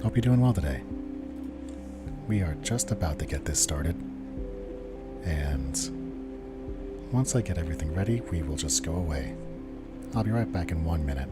Hope you're doing well today. We are just about to get this started, and once I get everything ready, we will just go away. I'll be right back in 1 minute.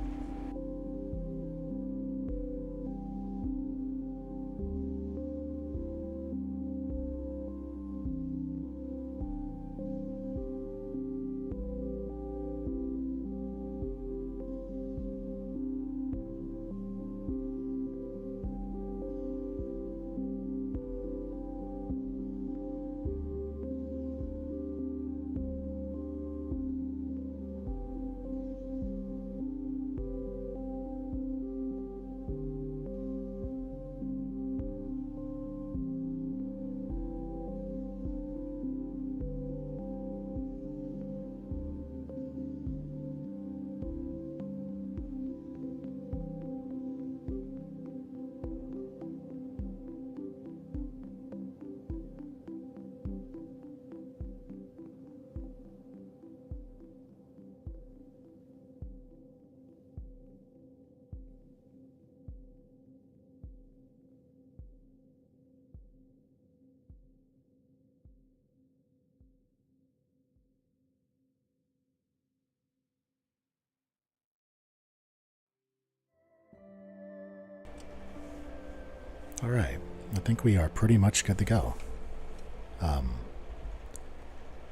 Alright, I think we are pretty much good to go.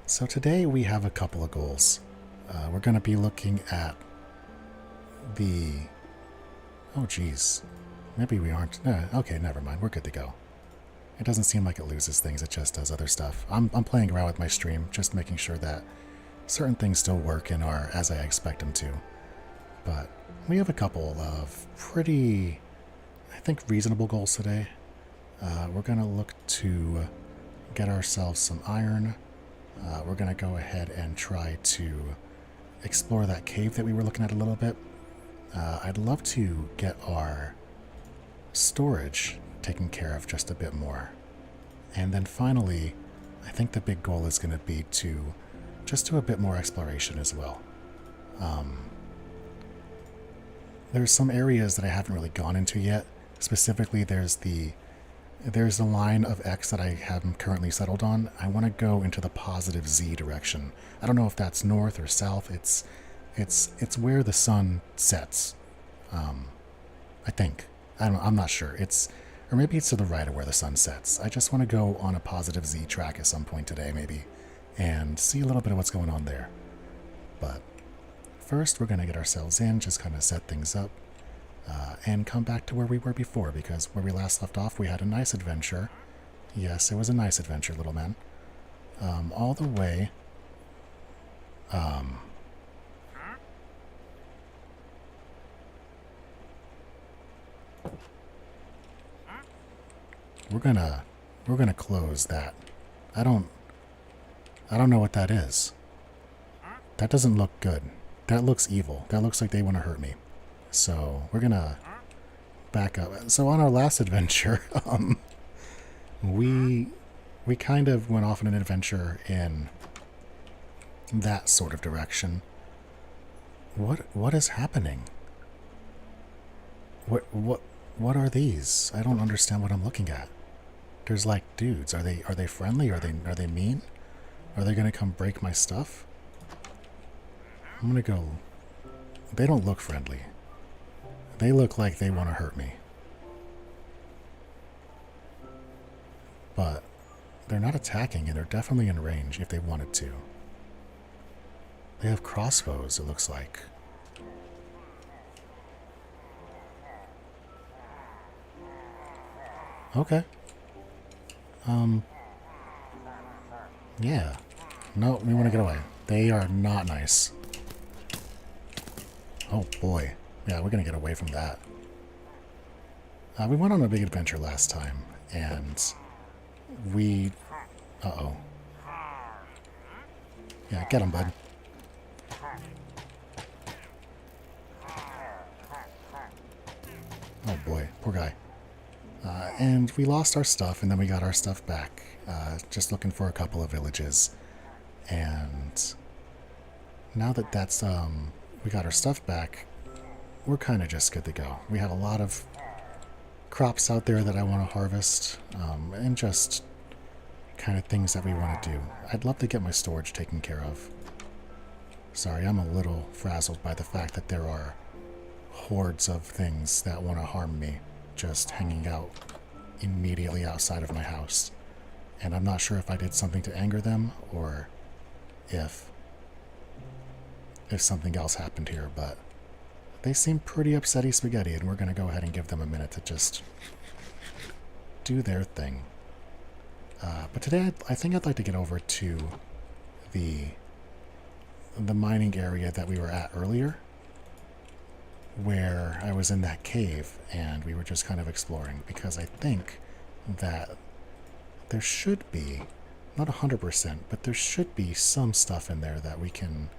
So today we have a couple of goals. We're going to be looking at the... Oh geez, maybe we aren't... okay, never mind, we're good to go. It doesn't seem like it loses things, it just does other stuff. I'm playing around with my stream, just making sure that certain things still work and are as I expect them to. But we have a couple of pretty... I think reasonable goals today. We're going to look to get ourselves some iron. We're going to go ahead and try to explore that cave that we were looking at a little bit. I'd love to get our storage taken care of just a bit more. And then finally, I think the big goal is going to be to just do a bit more exploration as well. There's some areas that I haven't really gone into yet. Specifically, there's the line of X that I haven't currently settled on. I want to go into the positive Z direction. I don't know if that's north or south. It's where the sun sets. I think. I'm not sure. Or maybe it's to the right of where the sun sets. I just want to go on a positive Z track at some point today, maybe, and see a little bit of what's going on there. But first, we're going to get ourselves in, just kind of set things up. And come back to where we were before, because where we last left off, we had a nice adventure. Yes, it was a nice adventure, little man. All the way... We're gonna close that. I don't know what that is. That doesn't look good. That looks evil. That looks like they want to hurt me. So we're gonna back up. So on our last adventure, we kind of went off on an adventure in that sort of direction. What is happening? What are these? I don't understand what I'm looking at. There's like dudes. Are they friendly? Are they mean? Are they gonna come break my stuff? I'm gonna go. They don't look friendly. They look like they want to hurt me. But they're not attacking, and they're definitely in range if they wanted to. They have crossbows, it looks like. Okay. Yeah. No, we want to get away. They are not nice. Oh boy. Yeah, we're going to get away from that. We went on a big adventure last time, and we... Uh-oh. Yeah, get him, bud. Oh boy, poor guy. And we lost our stuff, and then we got our stuff back, just looking for a couple of villages. And now that that's, we got our stuff back, we're kind of just good to go. We have a lot of crops out there that I want to harvest, and just kind of things that we want to do. I'd love to get my storage taken care of. Sorry, I'm a little frazzled by the fact that there are hordes of things that want to harm me just hanging out immediately outside of my house. And I'm not sure if I did something to anger them or if something else happened here, but they seem pretty upsetty spaghetti, and we're going to go ahead and give them a minute to just do their thing. But today I think I'd like to get over to the mining area that we were at earlier, where I was in that cave and we were just kind of exploring, because I think that there should be, not 100%, but there should be some stuff in there that we can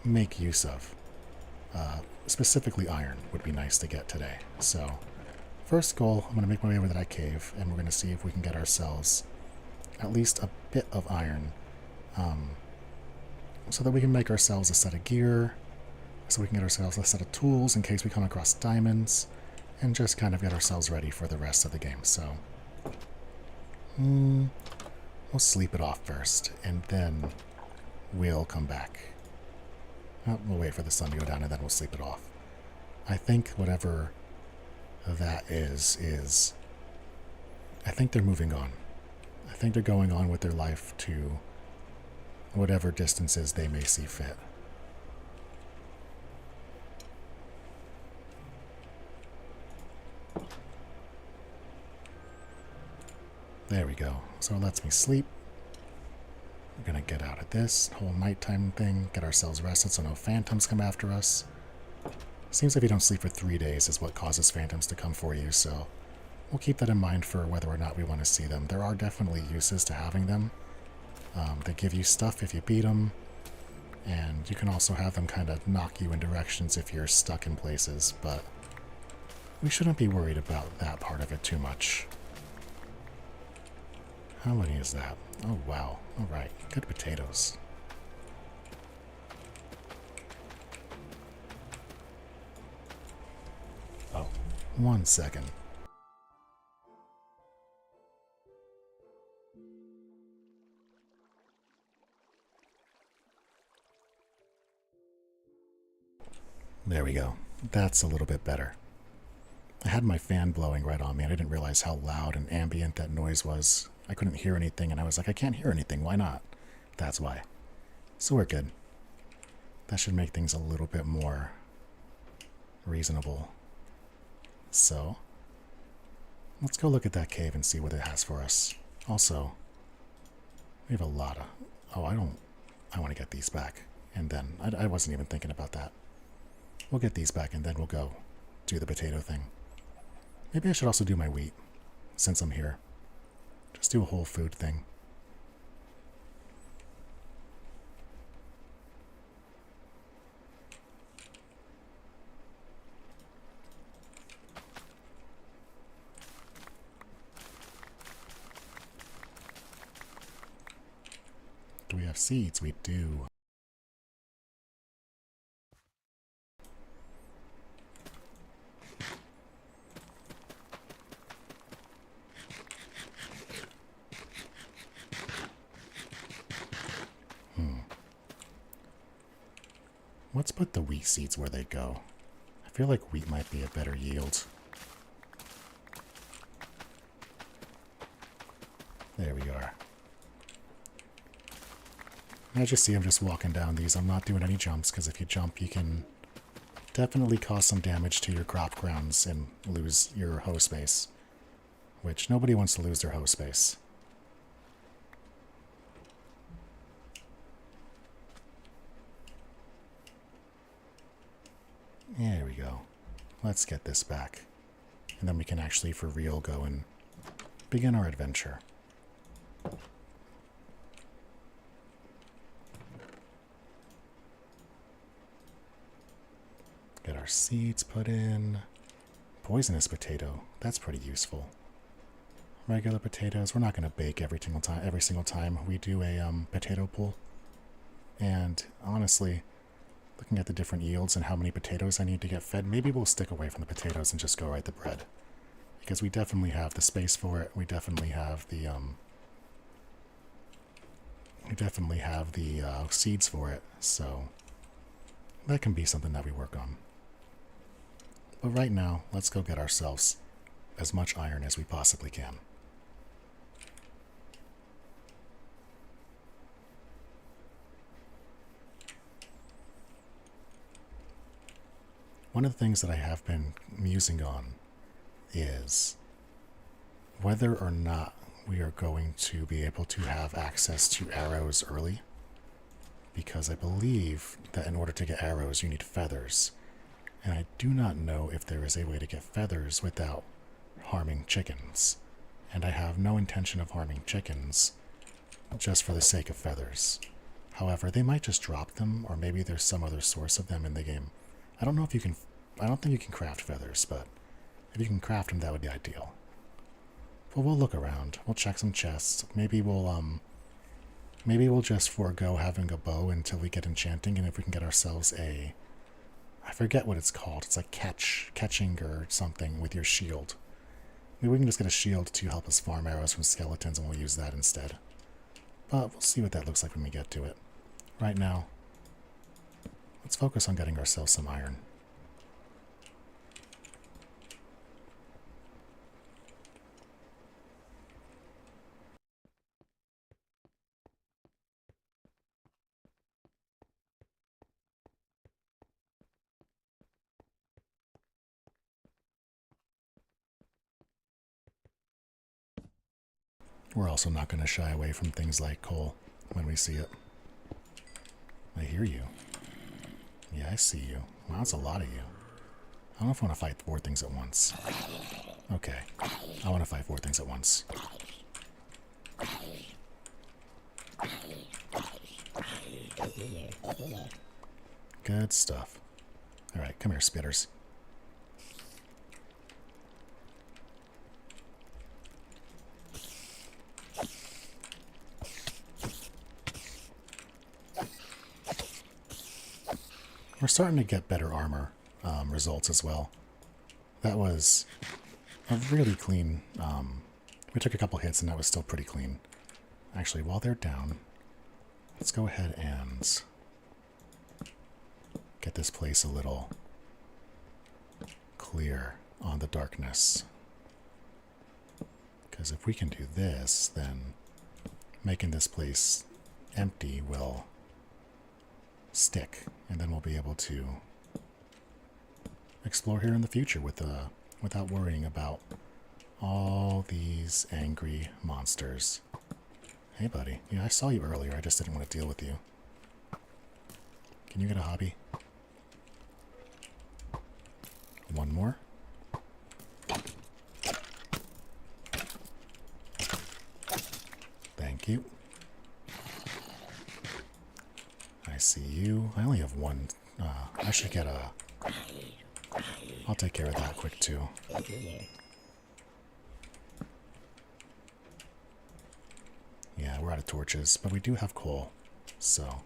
make use of. Specifically iron would be nice to get today. So first goal, I'm going to make my way over to that cave, and we're going to see if we can get ourselves at least a bit of iron, so that we can make ourselves a set of gear, so we can get ourselves a set of tools in case we come across diamonds, and just kind of get ourselves ready for the rest of the game. So we'll sleep it off first, and then we'll come back. We'll wait for the sun to go down, and then we'll sleep it off. I think whatever that is I think they're moving on. I think they're going on with their life to whatever distances they may see fit. There we go. So it lets me sleep. We're going to get out of this whole nighttime thing, get ourselves rested so no phantoms come after us. Seems like if you don't sleep for 3 days is what causes phantoms to come for you, so we'll keep that in mind for whether or not we want to see them. There are definitely uses to having them. They give you stuff if you beat them, and you can also have them kind of knock you in directions if you're stuck in places, but we shouldn't be worried about that part of it too much. How many is that? Oh, wow. Alright, good potatoes. Oh, 1 second. There we go. That's a little bit better. I had my fan blowing right on me, and I didn't realize how loud and ambient that noise was. I couldn't hear anything, and I was like, I can't hear anything. Why not? That's why. So we're good. That should make things a little bit more reasonable. So let's go look at that cave and see what it has for us. Also, we have a lot of... Oh, I want to get these back. And then, I wasn't even thinking about that. We'll get these back, and then we'll go do the potato thing. Maybe I should also do my wheat, since I'm here. Just do a whole food thing. Do we have seeds? We do. Let's put the wheat seeds where they go. I feel like wheat might be a better yield. There we are. As you see, I'm just walking down these. I'm not doing any jumps, because if you jump, you can definitely cause some damage to your crop grounds and lose your hoe space. Which, nobody wants to lose their hoe space. There we go. Let's get this back. And then we can actually, for real, go and begin our adventure. Get our seeds put in. Poisonous potato. That's pretty useful. Regular potatoes. We're not going to bake every single time we do a potato pool. And honestly, looking at the different yields and how many potatoes I need to get fed, maybe we'll stick away from the potatoes and just go right the bread. because we definitely have the space for it. We definitely have the seeds for it, so that can be something that we work on. But right now, let's go get ourselves as much iron as we possibly can. One of the things that I have been musing on is whether or not we are going to be able to have access to arrows early, because I believe that in order to get arrows you need feathers, and I do not know if there is a way to get feathers without harming chickens, and I have no intention of harming chickens just for the sake of feathers. However, they might just drop them, or maybe there's some other source of them in the game. I don't know if you can, I don't think you can craft feathers, but if you can craft them, that would be ideal. But we'll look around. We'll check some chests. Maybe we'll just forego having a bow until we get enchanting, and if we can get ourselves a, I forget what it's called. It's like catching or something with your shield. Maybe we can just get a shield to help us farm arrows from skeletons, and we'll use that instead. But we'll see what that looks like when we get to it. Right now, let's focus on getting ourselves some iron. We're also not going to shy away from things like coal when we see it. I hear you. Yeah, I see you. Wow, that's a lot of you. I don't know if I want to fight 4 things at once. Okay. I want to fight 4 things at once. Good stuff. Alright, come here, spitters. We're starting to get better armor results as well. That was a really clean... we took a couple hits and that was still pretty clean. Actually, while they're down, let's go ahead and get this place a little clear on the darkness. Because if we can do this, then making this place empty will stick, and then we'll be able to explore here in the future without worrying about all these angry monsters. Hey buddy, yeah, I saw you earlier, I just didn't want to deal with you. Can you get a hobby? One more. Thank you. I see you. I only have one. I should get a... I'll take care of that quick too. Yeah, we're out of torches, but we do have coal, so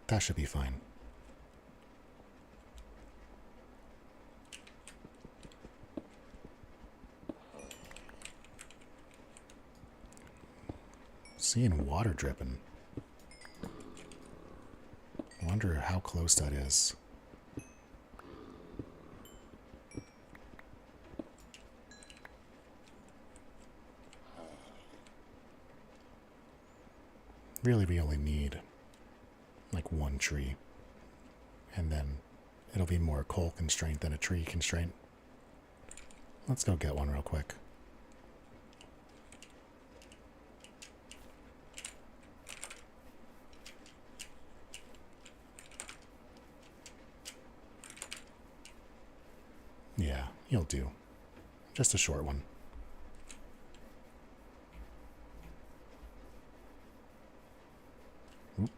that should be fine. Seeing water dripping. I wonder how close that is. Really, we only need like one tree, and then it'll be more coal constraint than a tree constraint. Let's go get one real quick. Yeah, you'll do. Just a short one. Oop.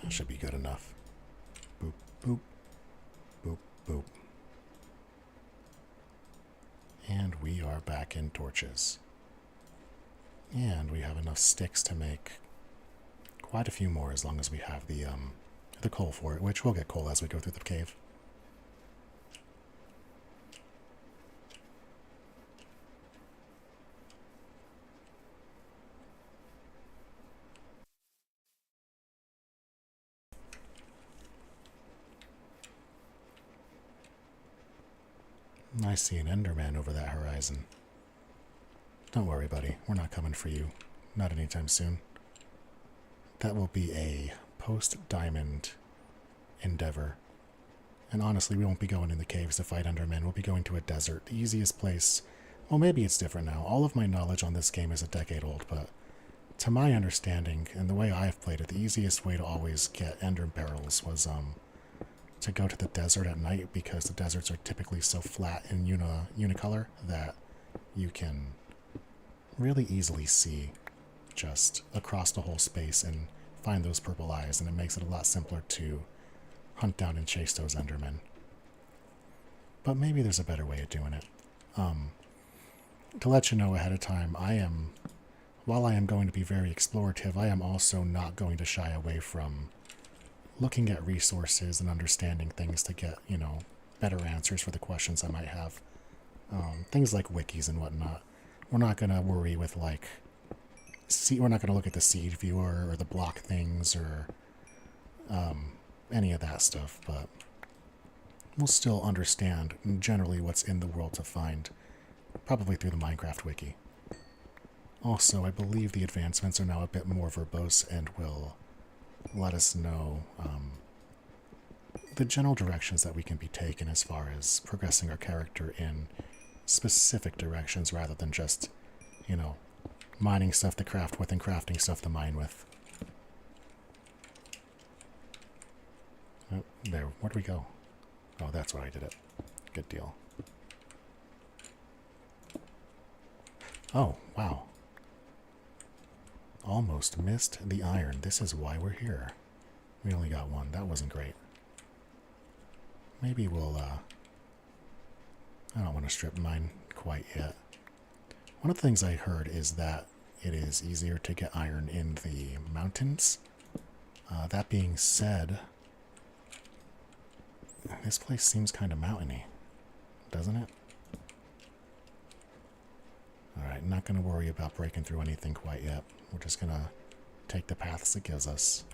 That should be good enough. Boop, boop, boop, boop. And we are back in torches. And we have enough sticks to make quite a few more as long as we have the coal for it, which we'll get coal as we go through the cave. I see an Enderman over that horizon. Don't worry, buddy. We're not coming for you. Not anytime soon. That will be a post-diamond endeavor. And honestly, we won't be going in the caves to fight Endermen. We'll be going to a desert. The easiest place... Well, maybe it's different now. All of my knowledge on this game is a decade old, but to my understanding, and the way I've played it, the easiest way to always get Ender barrels was to go to the desert at night, because the deserts are typically so flat and unicolor that you can really easily see just across the whole space and find those purple eyes, and it makes it a lot simpler to hunt down and chase those Endermen. But maybe there's a better way of doing it. To let you know ahead of time, while I am going to be very explorative, I am also not going to shy away from looking at resources and understanding things to get, better answers for the questions I might have. Things like wikis and whatnot. We're not going to worry with, we're not going to look at the seed viewer or the block things or any of that stuff, but we'll still understand generally what's in the world to find, probably through the Minecraft wiki. Also, I believe the advancements are now a bit more verbose and will let us know the general directions that we can be taken as far as progressing our character in specific directions rather than just, mining stuff to craft with and crafting stuff to mine with. Oh, there. Where'd we go? Oh, that's where I did it. Good deal. Oh, wow. Almost missed the iron. This is why we're here. We only got one. That wasn't great. Maybe we'll, I don't want to strip mine quite yet. One of the things I heard is that it is easier to get iron in the mountains. That being said, this place seems kind of mountainy, doesn't it? Alright, not going to worry about breaking through anything quite yet. We're just going to take the paths it gives us.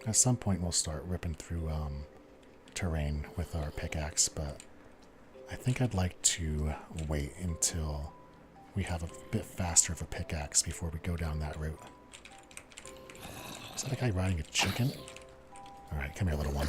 At some point we'll start ripping through terrain with our pickaxe, but I think I'd like to wait until we have a bit faster of a pickaxe before we go down that route. Is that a guy riding a chicken? Alright, come here, little one.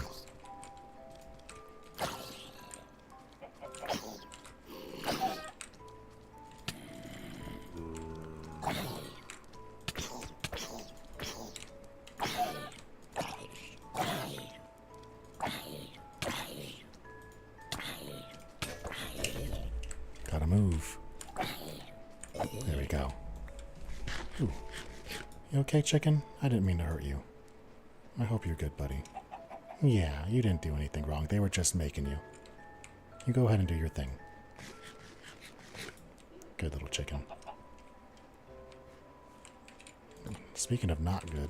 Gotta move. There we go. Ooh. You okay, chicken? I didn't mean to hurt you. I hope you're good, buddy. Yeah, you didn't do anything wrong. They were just making you. You go ahead and do your thing. Good little chicken. Speaking of not good...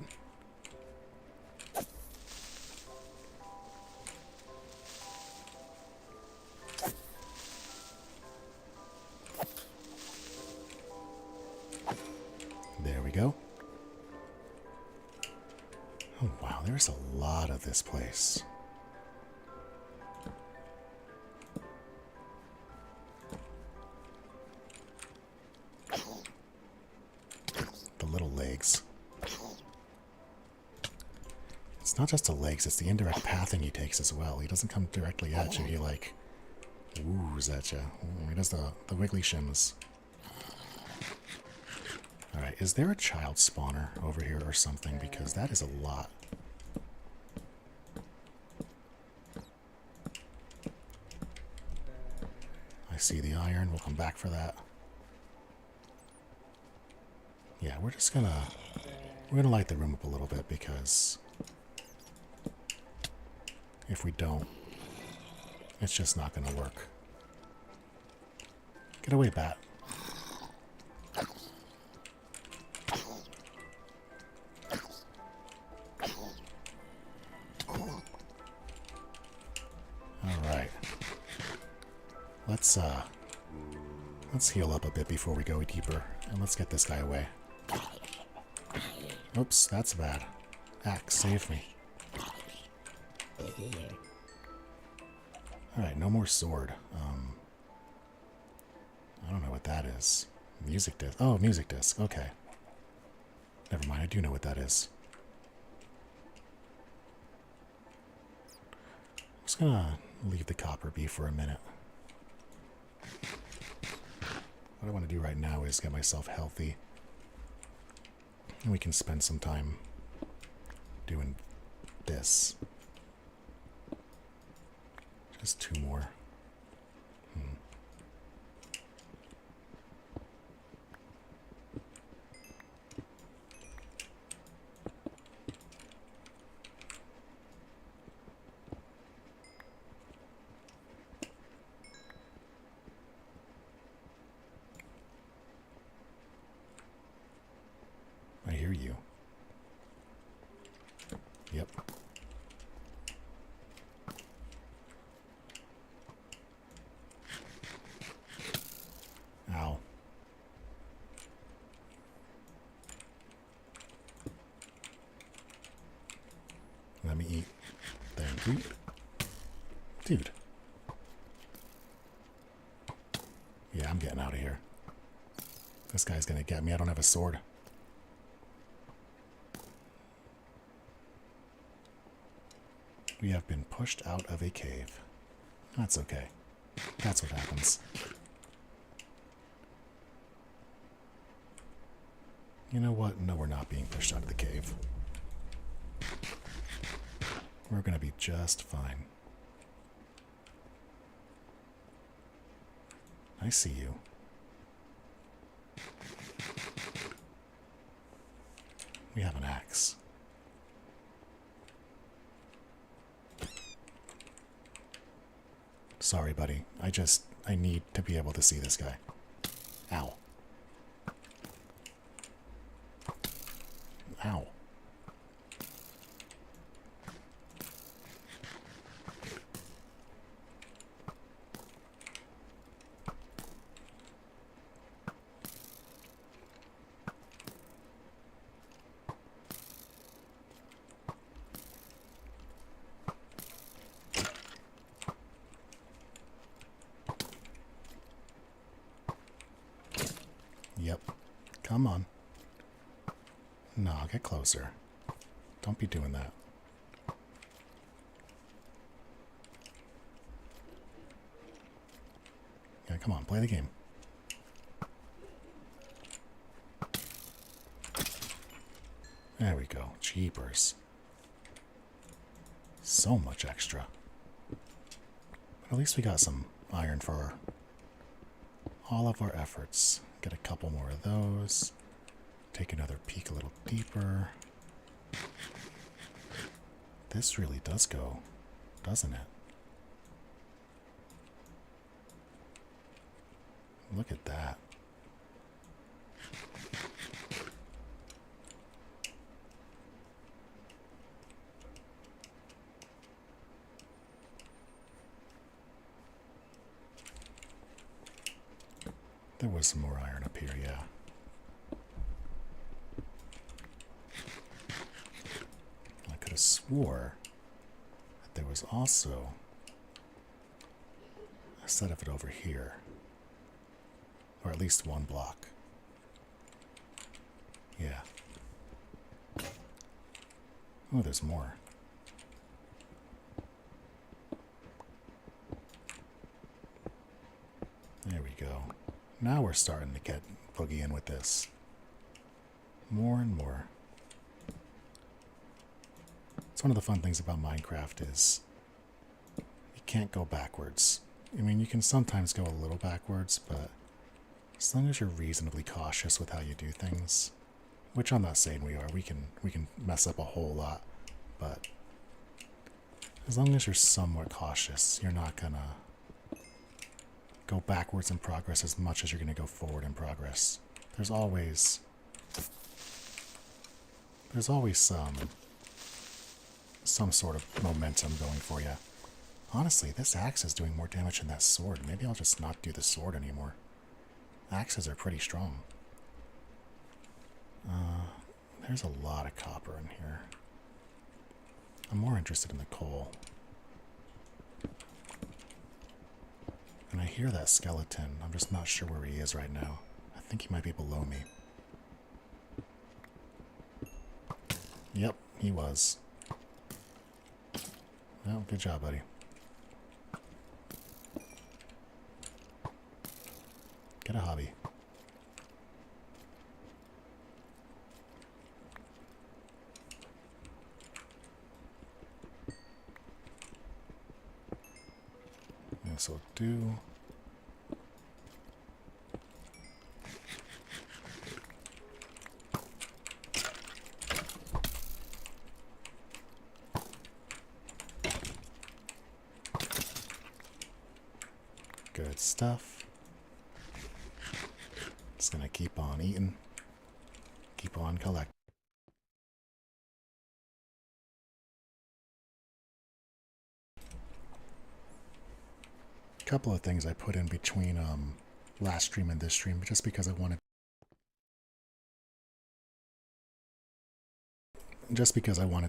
There we go. Oh wow, there's a lot of this place. The little legs. It's not just the legs, it's the indirect pathing he takes as well. He doesn't come directly at you, he like woos at you. He does the wiggly shims. Alright, is there a child spawner over here or something? Because that is a lot. I see the iron. We'll come back for that. Yeah, we're gonna light the room up a little bit, because if we don't, it's just not gonna work. Get away, bat. Alright. Let's heal up a bit before we go deeper. And let's get this guy away. Oops, that's bad. Axe, save me. Alright, no more sword. I don't know what that is. Music disc. Oh, music disc. Okay. Never mind, I do know what that is. I'm just gonna leave the copper be for a minute. What I want to do right now is get myself healthy. And we can spend some time doing this. Just 2 more. I hear you. Yep. Ow. Let me eat. Thank you. Dude. Yeah, I'm getting out of here. This guy's gonna get me. I don't have a sword. We have been pushed out of a cave. That's okay. That's what happens. You know what? No, we're not being pushed out of the cave. We're gonna be just fine. I see you. We have an axe. Sorry, buddy. I need to be able to see this guy. Ow. Ow. Yep. Come on. No, get closer. Don't be doing that. Yeah, come on, play the game. There we go. Jeepers. So much extra. But at least we got some iron for all of our efforts. Get a couple more of those. Take another peek a little deeper. This really does go, doesn't it? Look at that. There was some more iron up here, yeah. I could have swore that there was also a set of it over here. Or at least one block. Yeah. Oh, there's more. There we go. Now we're starting to get boogie in with this. More and more. It's one of the fun things about Minecraft is you can't go backwards. I mean, you can sometimes go a little backwards, but as long as you're reasonably cautious with how you do things, which I'm not saying we are, we can mess up a whole lot, but as long as you're somewhat cautious, you're not gonna go backwards in progress as much as you're going to go forward in progress. There's always some sort of momentum going for you. Honestly, this axe is doing more damage than that sword. Maybe I'll just not do the sword anymore. Axes are pretty strong. There's a lot of copper in here. I'm more interested in the coal. And I hear that skeleton. I'm just not sure where he is right now. I think he might be below me. Yep, he was. Well, good job, buddy. Get a hobby. This will do. Good stuff. Just gonna keep on eating. Keep on collecting. Couple of things I put in between last stream and this stream just because I wanted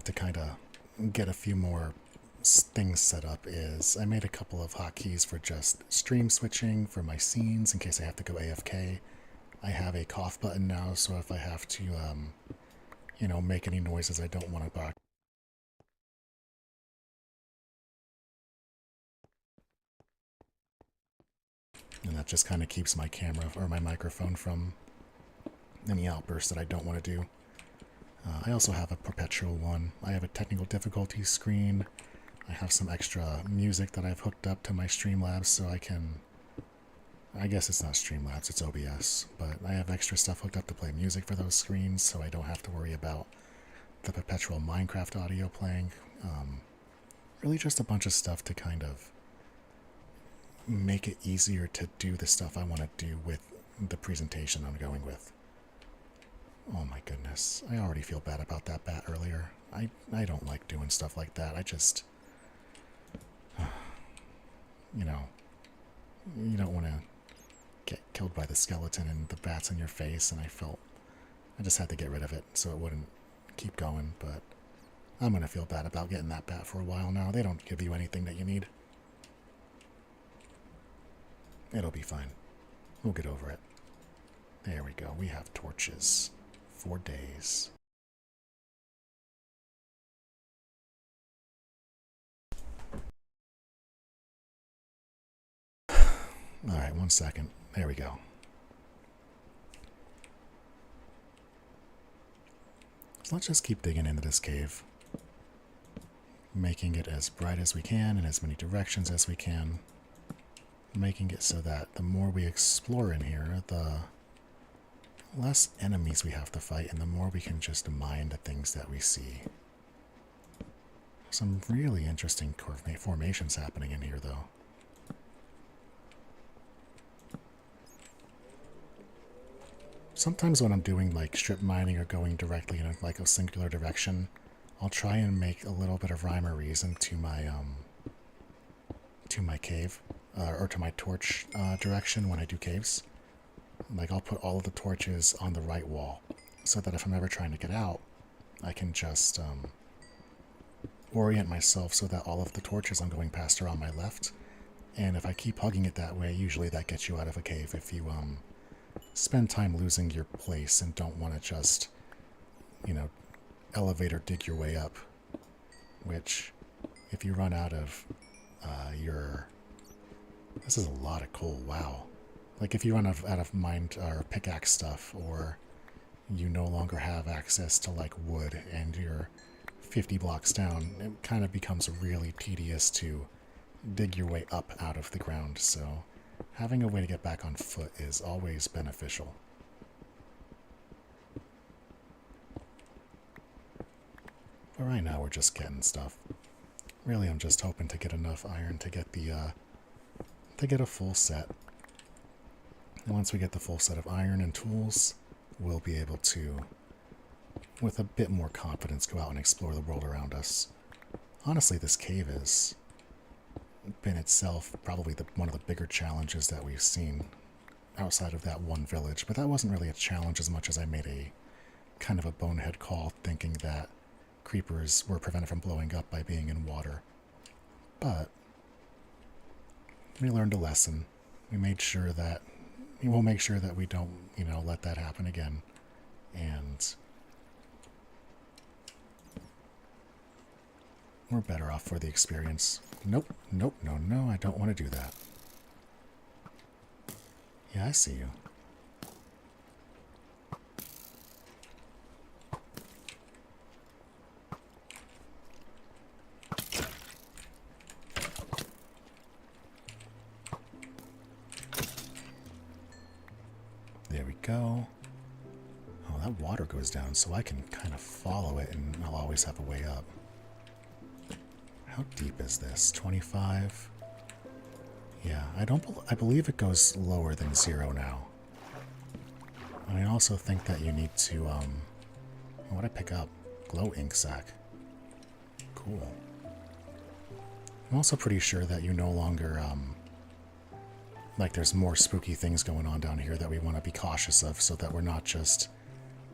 to kind of get a few more things set up. Is I made a couple of hotkeys for just stream switching for my scenes in case I have to go AFK. I have a cough button now, so if I have to you know, make any noises I don't want to bark, and that just kind of keeps my camera or my microphone from any outbursts that I don't want to do. I also have a perpetual one. I have a technical difficulty screen. I have some extra music that I've hooked up to my Streamlabs so I can... I guess it's not Streamlabs, it's OBS. But I have extra stuff hooked up to play music for those screens so I don't have to worry about the perpetual Minecraft audio playing. Really just a bunch of stuff to kind of make it easier to do the stuff I want to do with the presentation I'm going with. Oh my goodness. I already feel bad about that bat earlier. I don't like doing stuff like that. I just... you know, you don't want to get killed by the skeleton and the bats in your face, and I just had to get rid of it so it wouldn't keep going, but I'm going to feel bad about getting that bat for a while now. They don't give you anything that you need. It'll be fine. We'll get over it. There we go. We have torches. 4 days. Alright, 1 second. There we go. So let's just keep digging into this cave. Making it as bright as we can in as many directions as we can. Making it so that the more we explore in here, the less enemies we have to fight and the more we can just mine the things that we see. Some really interesting formations happening in here, though. Sometimes when I'm doing like strip mining or going directly in like a singular direction, I'll try and make a little bit of rhyme or reason to my cave or to my torch direction when I do caves. Like I'll put all of the torches on the right wall so that if I'm ever trying to get out, I can just orient myself so that all of the torches I'm going past are on my left. And if I keep hugging it that way, usually that gets you out of a cave if you spend time losing your place and don't want to just, you know, elevator dig your way up. Which, if you run out of your... This is a lot of coal, wow. Like if you run out of mine or pickaxe stuff, or you no longer have access to like wood and you're 50 blocks down, it kind of becomes really tedious to dig your way up out of the ground, so having a way to get back on foot is always beneficial. But right now we're just getting stuff. Really, I'm just hoping to get enough iron to get the to get a full set. And once we get the full set of iron and tools, we'll be able to, with a bit more confidence, go out and explore the world around us. Honestly, this cave has been itself probably one of the bigger challenges that we've seen outside of that one village. But that wasn't really a challenge as much as I made a kind of a bonehead call thinking that creepers were prevented from blowing up by being in water. But we learned a lesson. We'll make sure that we don't, let that happen again. And we're better off for the experience. Nope, no, I don't want to do that. Yeah, I see you. There we go. Oh, that water goes down, so I can kind of follow it, and I'll always have a way up. How deep is this? 25? Yeah, I believe it goes lower than 0 now. And I also think that you need to, what'd I pick up? Glow ink sac. Cool. I'm also pretty sure that you no longer, like there's more spooky things going on down here that we want to be cautious of so that we're not just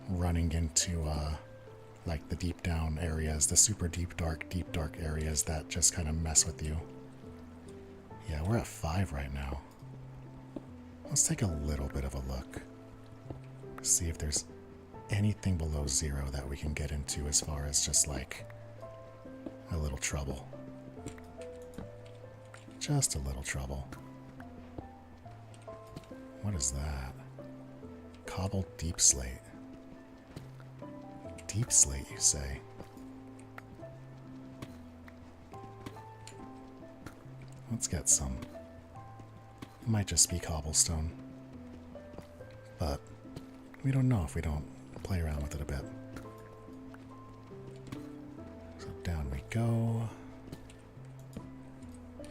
running into, like the deep down areas, the super deep dark areas that just kind of mess with you. Yeah, we're at 5 right now. Let's take a little bit of a look. See if there's anything below 0 that we can get into as far as just like a little trouble. Just a little trouble. What is that? Cobbled deep slate. Deep slate, you say? Let's get some. It might just be cobblestone. But we don't know if we don't play around with it a bit. So down we go.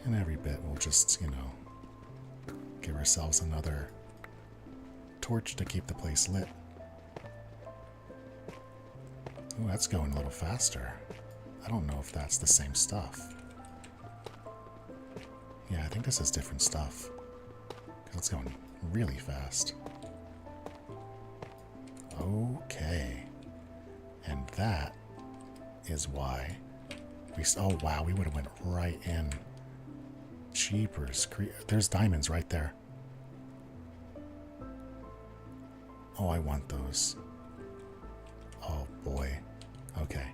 And every bit we'll just, give ourselves another torch to keep the place lit. Ooh, that's going a little faster. I don't know if that's the same stuff. Yeah, I think this is different stuff. Because it's going really fast. Okay. And that is why we... Oh, wow, we would have went right in. Jeepers. There's diamonds right there. Oh, I want those. Oh, boy. Okay.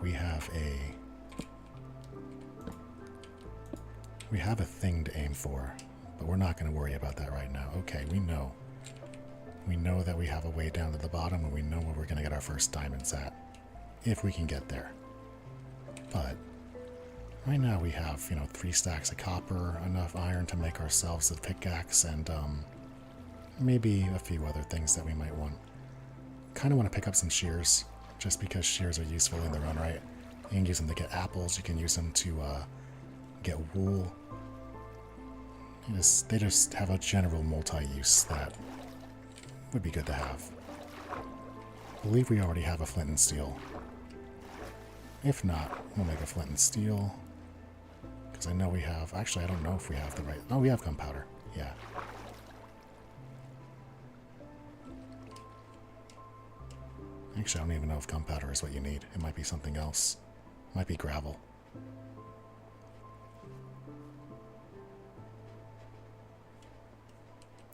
We have a thing to aim for, but we're not going to worry about that right now. Okay, we know. We know that we have a way down to the bottom, and we know where we're going to get our first diamonds at, if we can get there. But right now we have, 3 stacks of copper, enough iron to make ourselves a pickaxe, and maybe a few other things that we might want. Kind of want to pick up some shears, just because shears are useful in their own right. You can use them to get apples, you can use them to get wool. They just have a general multi-use that would be good to have. I believe we already have a flint and steel. If not, we'll make a flint and steel. Because I know we have... Actually, I don't know if we have the right... Oh, we have gunpowder. Yeah. Actually, I don't even know if gunpowder is what you need. It might be something else. It might be gravel.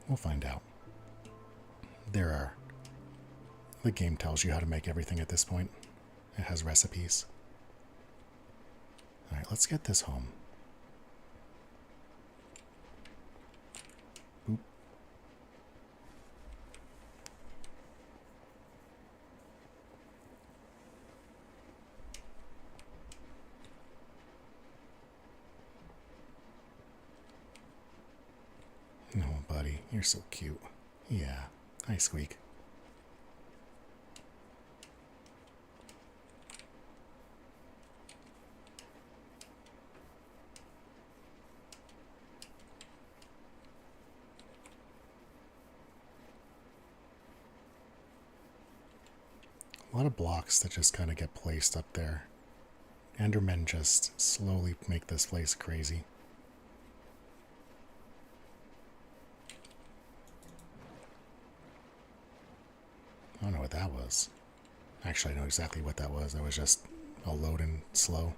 We'll find out. The game tells you how to make everything at this point. It has recipes. Alright, let's get this home. Boop. Oh, buddy, you're so cute. Yeah, hi, Squeak. A lot of blocks that just kind of get placed up there. Endermen just slowly make this place crazy. I don't know what that was. Actually, I know exactly what that was. That was just all loading slow.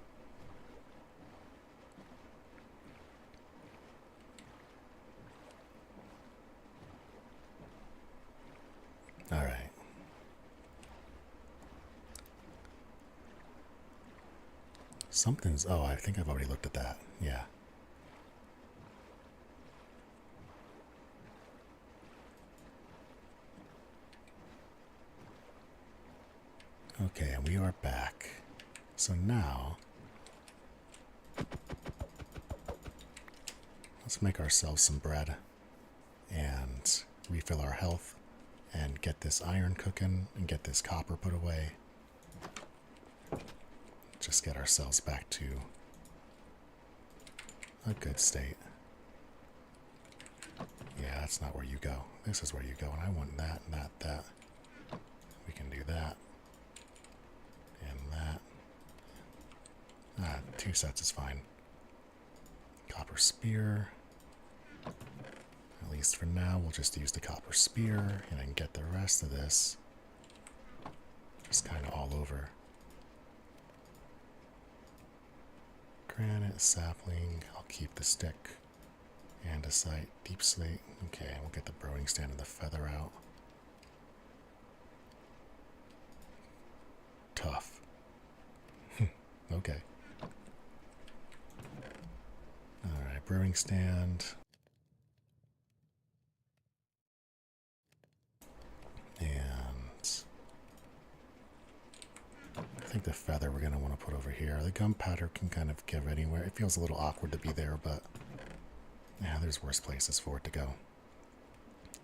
Alright. Something's... Oh, I think I've already looked at that. Yeah. Okay, and we are back. So now... let's make ourselves some bread. And refill our health. And get this iron cooking. And get this copper put away. Just get ourselves back to a good state. Yeah, that's not where you go. This is where you go, and I want that, not that. We can do that. And that. Ah, 2 sets is fine. Copper spear. At least for now, we'll just use the copper spear, and I can get the rest of this just kind of all over. Granite, sapling, I'll keep the stick. Andesite, deep slate. Okay, we'll get the brewing stand and the feather out. Tough. Okay. Alright, brewing stand. And I think the feather we're going to want to put over here. The gunpowder can kind of get anywhere. It feels a little awkward to be there, but yeah, there's worse places for it to go.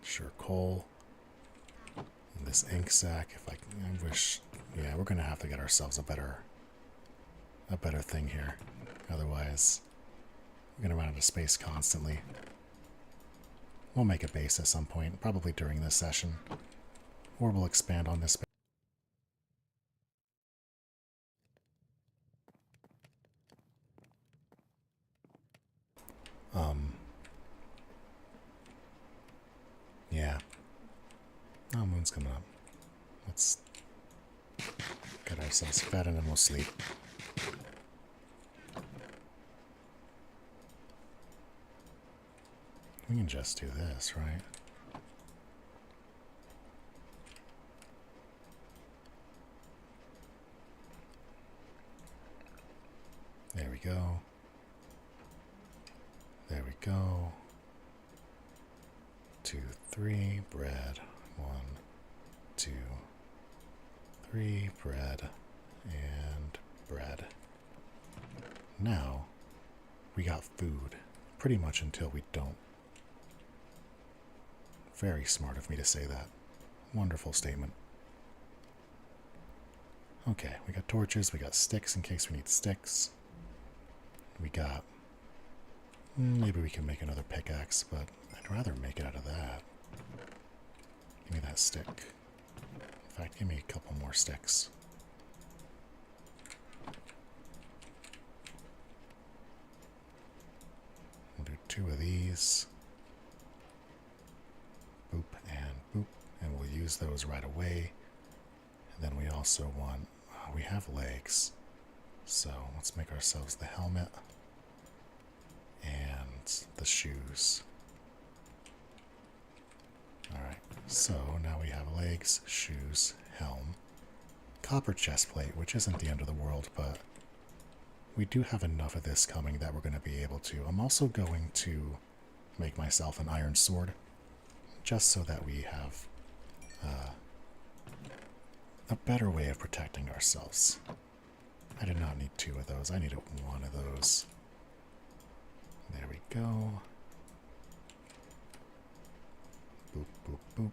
Sure, coal. And this ink sac, if I wish... Yeah, we're going to have to get ourselves a better thing here. Otherwise, we're going to run out of space constantly. We'll make a base at some point, probably during this session. Or we'll expand on this. Yeah. Oh, moon's coming up. Let's get ourselves fed and then we'll sleep. We can just do this, right? There we go. There we go. 2, 3, bread. 1, 2, 3, bread, and bread. Now, we got food, pretty much until we don't. Very smart of me to say that. Wonderful statement. Okay, we got torches, we got sticks in case we need sticks. We got... maybe we can make another pickaxe, but I'd rather make it out of that. Give me that stick. In fact, give me a couple more sticks. We'll do 2 of these. Boop and boop. And we'll use those right away. And then we also want... we have legs. So let's make ourselves the helmet. And the shoes. Alright, so now we have legs, shoes, helm, copper chestplate, which isn't the end of the world, but we do have enough of this coming that we're going to be able to. I'm also going to make myself an iron sword, just so that we have a better way of protecting ourselves. I did not need 2 of those, I needed 1 of those. There we go. Boop, boop, boop.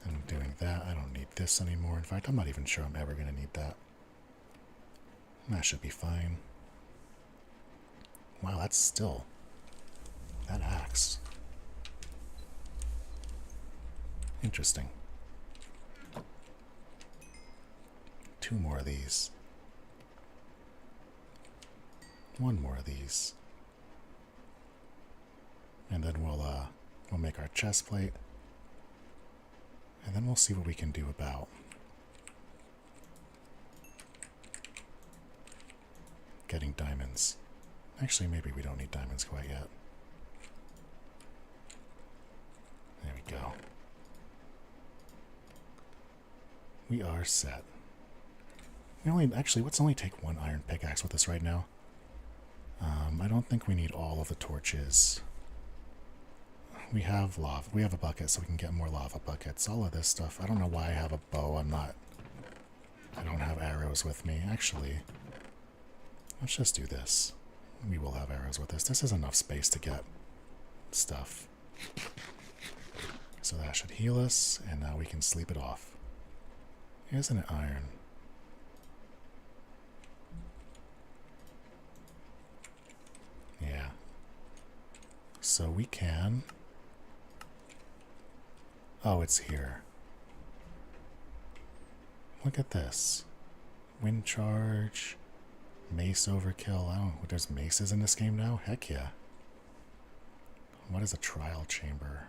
And doing that, I don't need this anymore. In fact, I'm not even sure I'm ever going to need that. That should be fine. Wow, that's still... that axe. Interesting. 2 more of these. 1 more of these. And then we'll make our chest plate. And then we'll see what we can do about getting diamonds. Actually, maybe we don't need diamonds quite yet. There we go. We are set. Let's only take 1 iron pickaxe with us right now. I don't think we need all of the torches. We have lava. We have a bucket, so we can get more lava buckets. All of this stuff. I don't know why I have a bow. I don't have arrows with me. Actually, let's just do this. We will have arrows with us. This is enough space to get stuff. So that should heal us, and now we can sleep it off. Isn't it iron? Yeah. So we can... Oh, it's here. Look at this. Wind charge. Mace overkill. Oh, there's maces in this game now? Heck yeah. What is a trial chamber?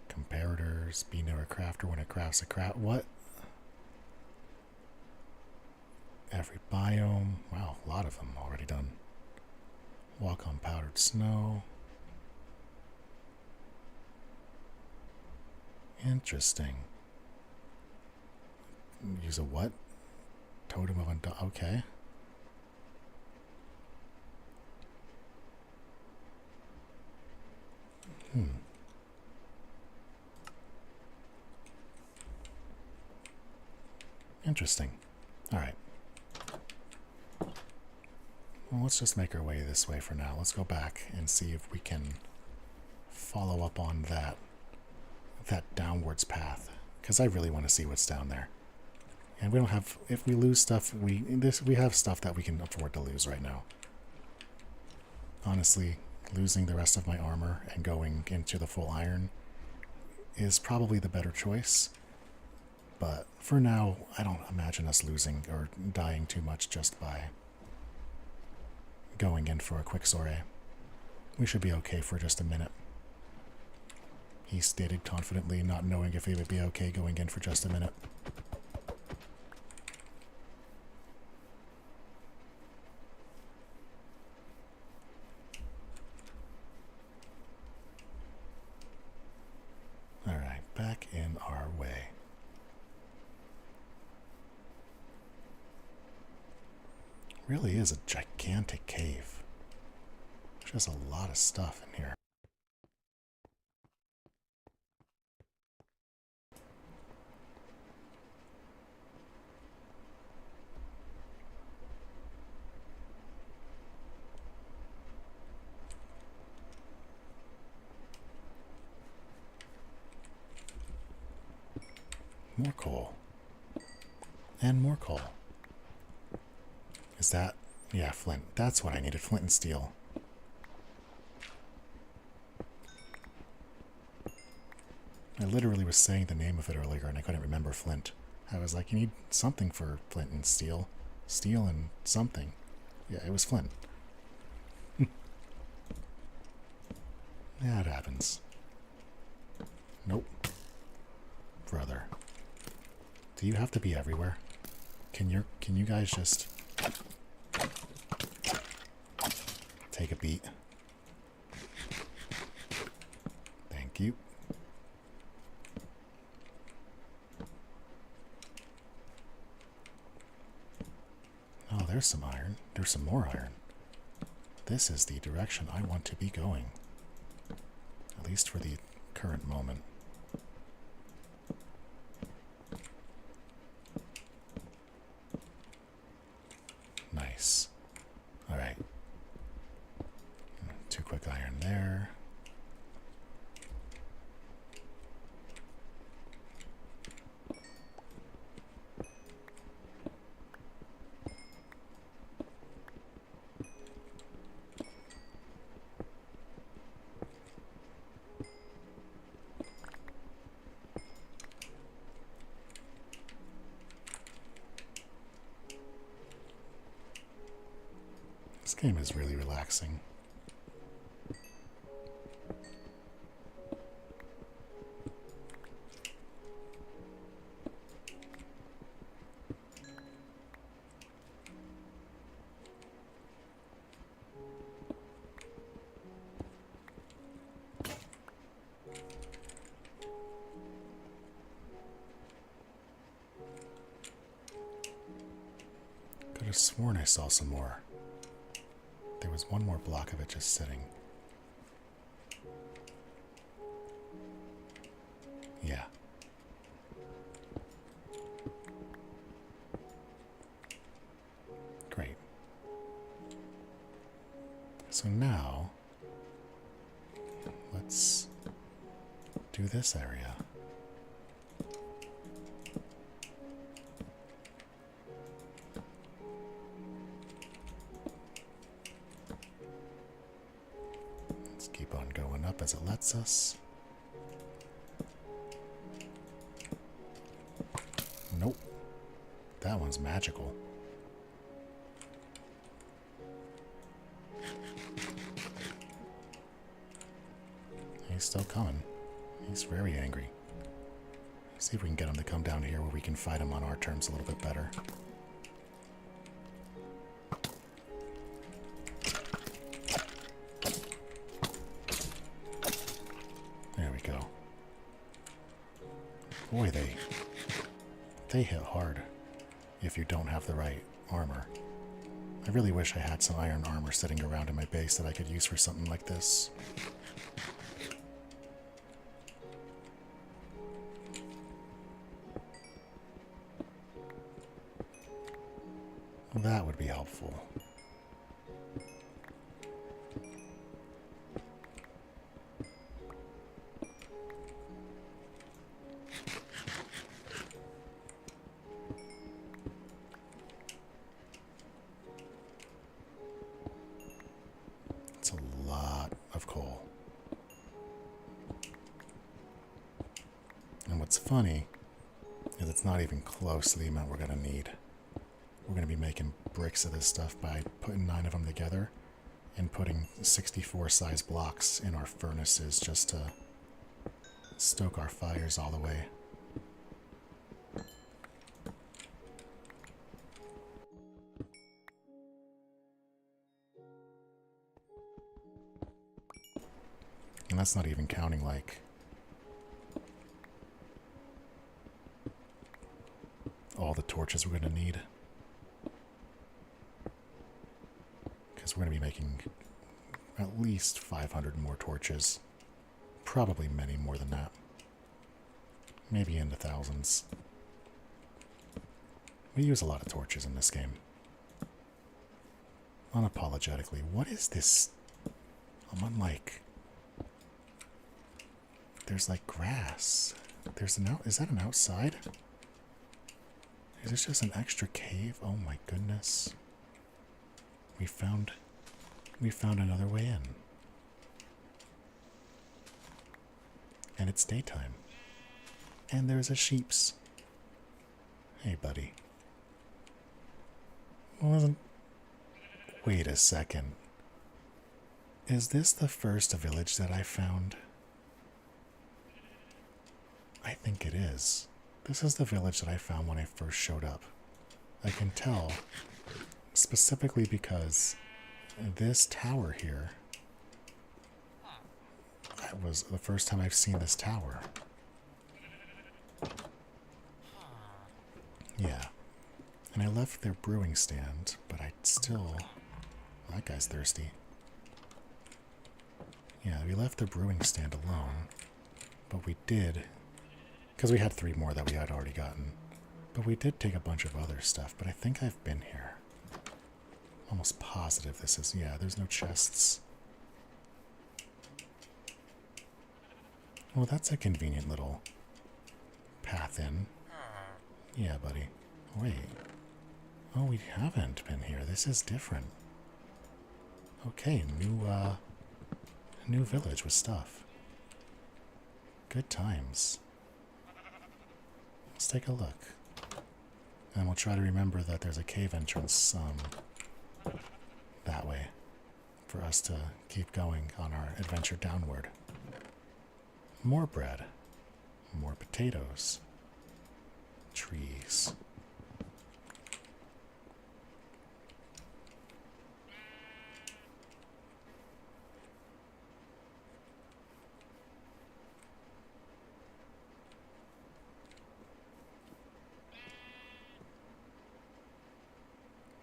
Comparators. Be near a crafter when it crafts a craft. What? Every biome. Wow, a lot of them already done. Walk on powdered snow. Interesting. Use a what? Totem of Undo. Okay. Interesting. Alright. Well, let's just make our way this way for now. Let's go back and see if we can follow up on that downwards path, because I really want to see what's down there. And we don't have, if we lose stuff, we have stuff that we can afford to lose right now. Honestly, losing the rest of my armor and going into the full iron is probably the better choice. But for now, I don't imagine us losing or dying too much just by going in for a quick soiree. We should be okay for just a minute. He stated confidently, not knowing if he would be okay going in for just a minute. Alright, back in our way. Really is a gigantic cave. There's just a lot of stuff in here. More coal. And more coal. Is that... yeah, flint. That's what I needed. Flint and steel. I literally was saying the name of it earlier and I couldn't remember flint. I was like, you need something for flint and steel. Steel and something. Yeah, it was flint. Yeah, it happens. Nope. Brother. Do you have to be everywhere? Can you guys just take a beat? Thank you. Oh, there's some iron. There's some more iron. This is the direction I want to be going. At least for the current moment. Nice. Alright. 2 quick iron there. game is really relaxing. Could have sworn I saw some more. There was one more block of it just sitting. Yeah. Great. So now, let's do this area. Let's keep on going up as it lets us. Nope. That one's magical. He's still coming. He's very angry. See if we can get him to come down here where we can fight him on our terms a little bit better. There we go. Boy, they hit hard if you don't have the right armor. I really wish I had some iron armor sitting around in my base that I could use for something like this. That would be helpful. It's a lot of coal. And what's funny is it's not even close to the amount we're going to need. We're going to be making bricks of this stuff by putting 9 of them together and putting 64 size blocks in our furnaces just to stoke our fires all the way. And that's not even counting like all the torches we're going to need. We're going to be making at least 500 more torches. Probably many more than that. Maybe into thousands. We use a lot of torches in this game. Unapologetically. What is this? I'm on like... There's like grass. There's an is that an outside? Is this just an extra cave? Oh my goodness. We found another way in. And it's daytime. And there's a sheep's. Hey, buddy. Wait a second. Is this the first village that I found? I think it is. This is the village that I found when I first showed up. I can tell specifically because this tower here, that was the first time I've seen this tower. Yeah. And I left their brewing stand, but I still... That guy's thirsty. Yeah, we left the brewing stand alone, but we did... Because we had 3 more that we had already gotten. But we did take a bunch of other stuff, but I think I've been here. Almost positive this is... Yeah, there's no chests. Well, that's a convenient little path in. Yeah, buddy. Wait. Oh, we haven't been here. This is different. Okay, new village with stuff. Good times. Let's take a look. And we'll try to remember that there's a cave entrance that way for us to keep going on our adventure downward. More bread. More potatoes. Trees.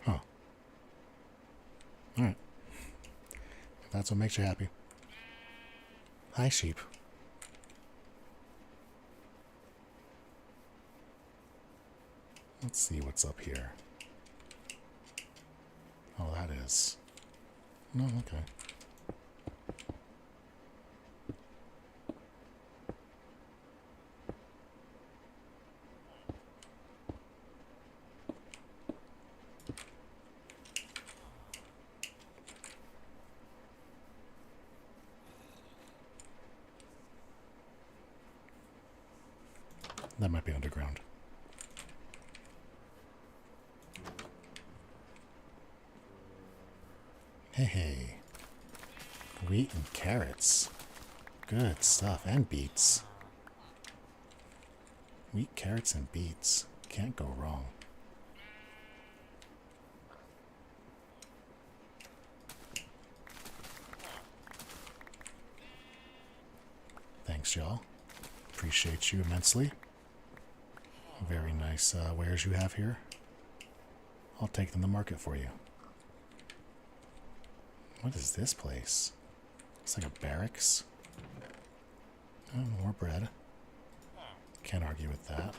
Huh. Alright. If that's what makes you happy. Hi, sheep. Let's see what's up here. Oh, that is... No, okay. That might be underground. Hey, hey. Wheat and carrots. Good stuff. And beets. Wheat, carrots, and beets. Can't go wrong. Thanks, y'all. Appreciate you immensely. Very nice wares you have here. I'll take them to market for you. What is this place? It's like a barracks. Oh, more bread. Can't argue with that.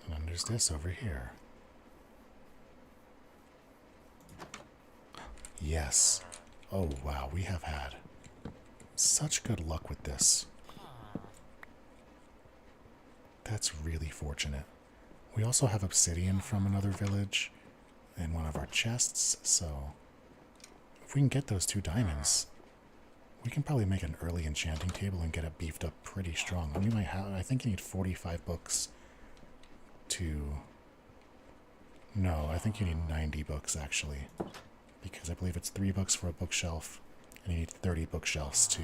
And then there's this over here. Yes. Oh, wow, we have had such good luck with this. That's really fortunate. We also have obsidian from another village in one of our chests, so if we can get those 2 diamonds, we can probably make an early enchanting table and get it beefed up pretty strong. And we might have, I think you need 45 books to... No, I think you need 90 books actually. Because I believe it's 3 books for a bookshelf, and you need 30 bookshelves to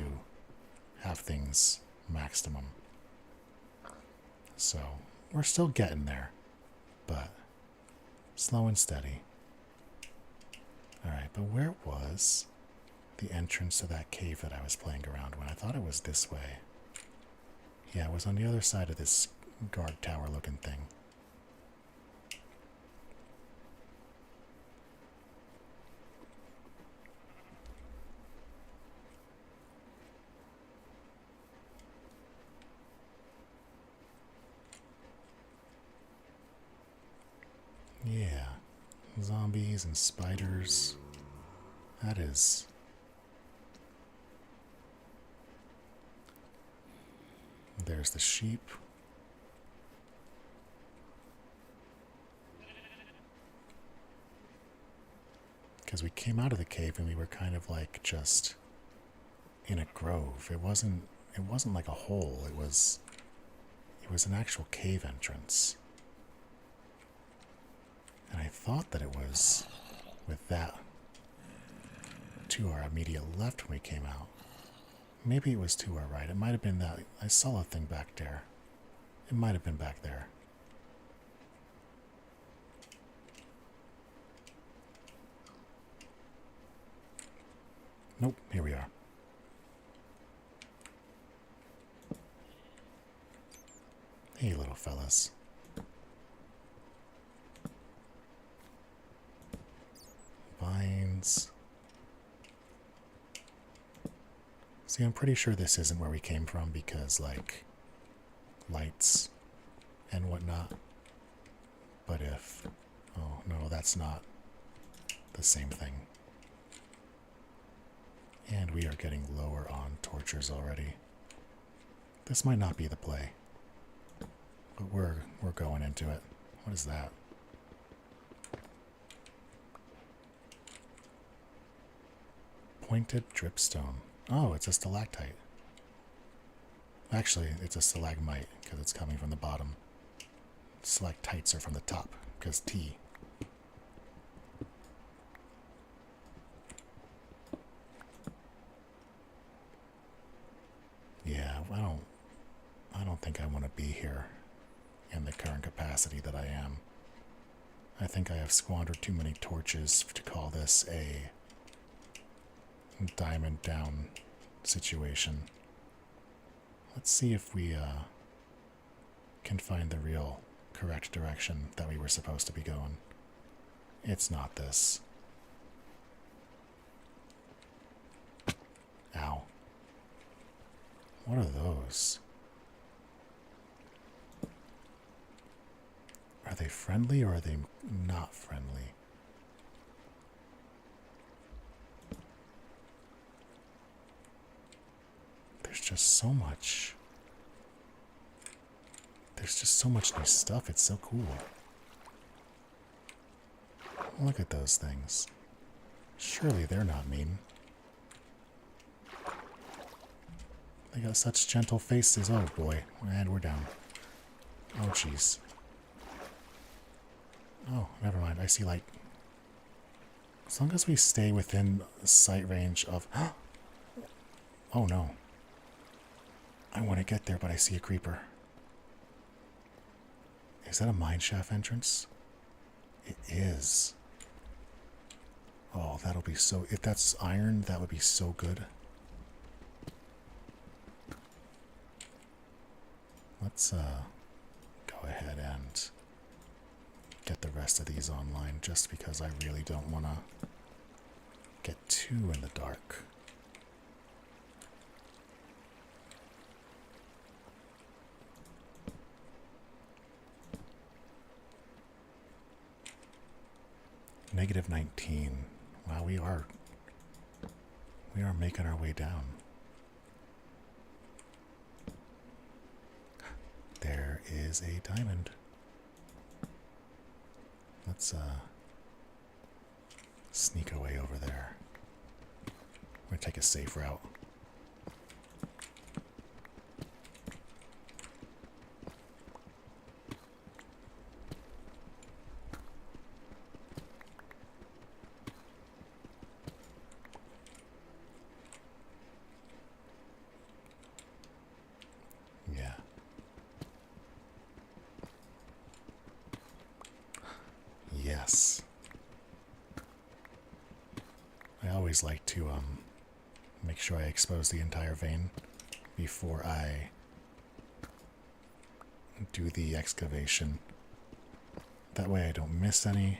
have things maximum. So, we're still getting there, but slow and steady. Alright, but where was the entrance to that cave that I was playing around when? I thought it was this way. Yeah, it was on the other side of this guard tower looking thing. Yeah, zombies and spiders. That is... There's the sheep. Because we came out of the cave and we were kind of like just in a grove. It wasn't like a hole. It was an actual cave entrance. And I thought that it was with that to our immediate left when we came out. Maybe it was to our right. It might have been that. I saw a thing back there. It might have been back there. Nope, here we are. Hey, little fellas. Vines. See, I'm pretty sure this isn't where we came from because, like, lights and whatnot. But if... Oh, no, that's not the same thing. And we are getting lower on tortures already. This might not be the play. But we're going into it. What is that? Pointed dripstone. Oh, it's a stalactite. Actually, it's a stalagmite because it's coming from the bottom. Stalactites are from the top because T. Yeah, I don't think I want to be here in the current capacity that I am. I think I have squandered too many torches to call this a diamond down situation. Let's see if we can find the real correct direction that we were supposed to be going. It's not this. Ow. What are those? Are they friendly or are they not friendly? There's just so much. There's just so much new stuff. It's so cool. Look at those things. Surely they're not mean. They got such gentle faces. Oh boy. And we're down. Oh jeez. Oh, never mind. I see light. As long as we stay within sight range of... Oh no. I want to get there, but I see a creeper. Is that a mineshaft entrance? It is. Oh, that'll be so... If that's iron, that would be so good. Let's go ahead and get the rest of these online, just because I really don't want to get too in the dark. Negative 19. Wow, we are making our way down. There is a diamond. Let's sneak away over there. We're gonna take a safe route. Yeah. Yes. I always like to make sure I expose the entire vein before I do the excavation. That way I don't miss any,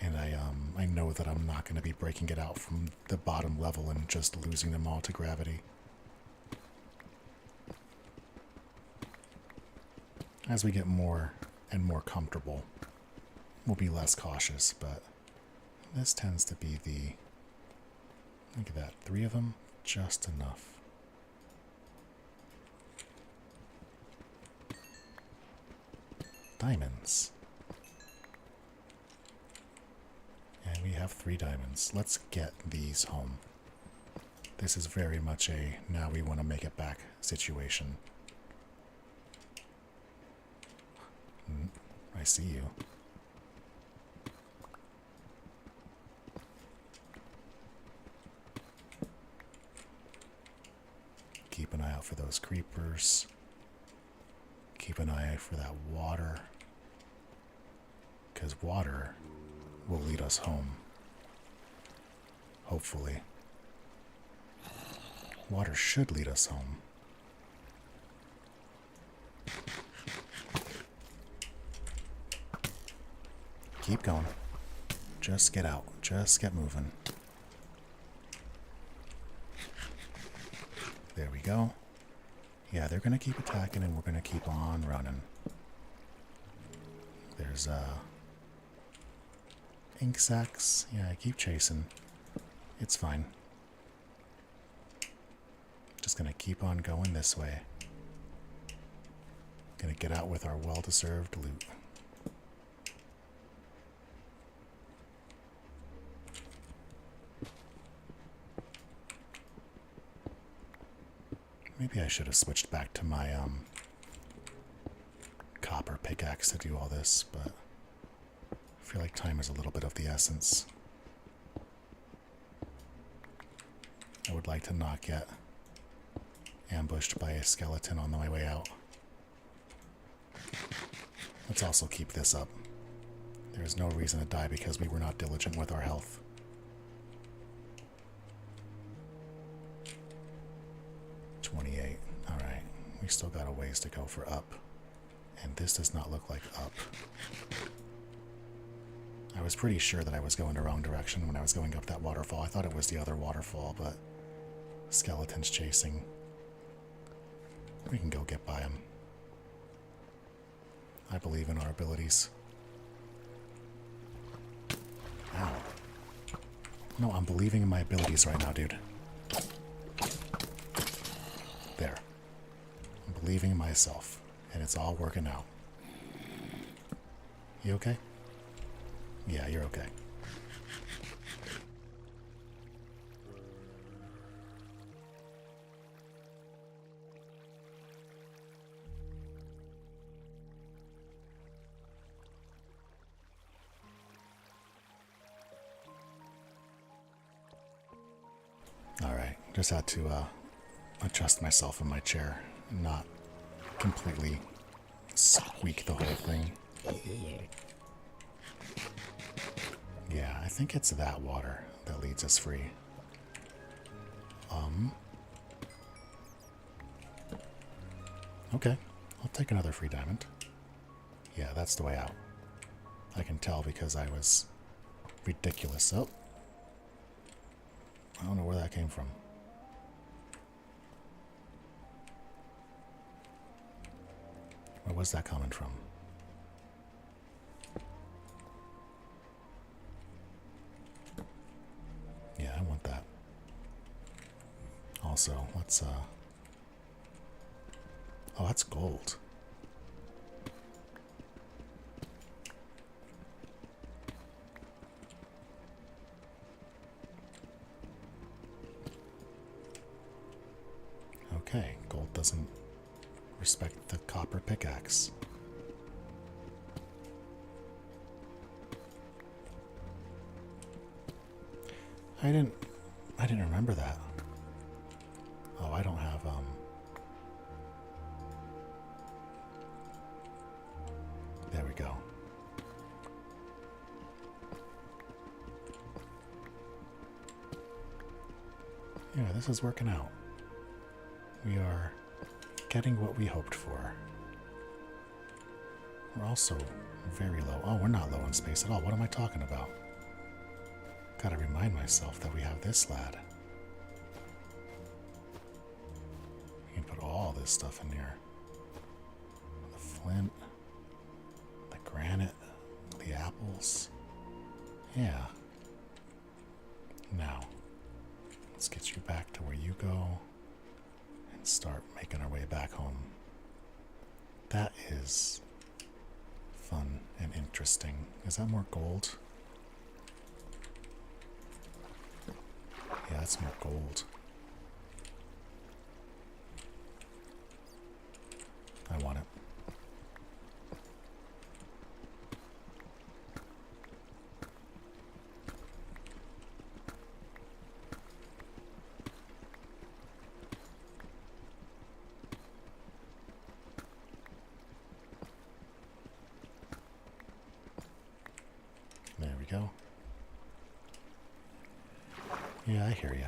and I know that I'm not going to be breaking it out from the bottom level and just losing them all to gravity. As we get more and more comfortable, we'll be less cautious, but this tends to be the... Look at that, 3 of them, just enough. Diamonds. And we have 3 diamonds. Let's get these home. This is very much a now we want to make it back situation. I see you. Keep an eye out for those creepers. Keep an eye out for that water. Because water will lead us home. Hopefully. Water should lead us home. Keep going. Just get out. Just get moving. There we go. Yeah, they're going to keep attacking and we're going to keep on running. There's ink sacs. Yeah, I keep chasing. It's fine. Just going to keep on going this way. Going to get out with our well-deserved loot. Maybe I should have switched back to my copper pickaxe to do all this, but I feel like time is a little bit of the essence. I would like to not get ambushed by a skeleton on my way out. Let's also keep this up. There is no reason to die because we were not diligent with our health. Alright, we still got a ways to go for up. And this does not look like up. I was pretty sure that I was going the wrong direction when I was going up that waterfall. I thought it was the other waterfall, but skeletons chasing. We can go get by them. I believe in our abilities. Ow. No, I'm believing in my abilities right now, dude. There. I'm believing in myself, and it's all working out. You okay? Yeah, you're okay. Alright, just had to adjust myself in my chair and not completely squeak the whole thing. Yeah, I think it's that water that leads us free. Okay, I'll take another free diamond. Yeah, that's the way out. I can tell because I was ridiculous. Oh. I don't know where that came from. Where was that coming from? Yeah, I want that. Also, let's, oh, that's gold. Okay, gold doesn't respect the copper pickaxe. I didn't remember that. Oh, I don't have there we go. Yeah, this is working out. We are getting what we hoped for. We're also very low. Oh, we're not low in space at all. What am I talking about? Gotta remind myself that we have this lad. We can put all this stuff in here. The flint, the granite, the apples. Yeah. Now, let's get you back to where you go and start making our way back home. That is fun and interesting. Is that more gold? Yeah, that's more gold. I want it. There we go. Yeah, I hear ya.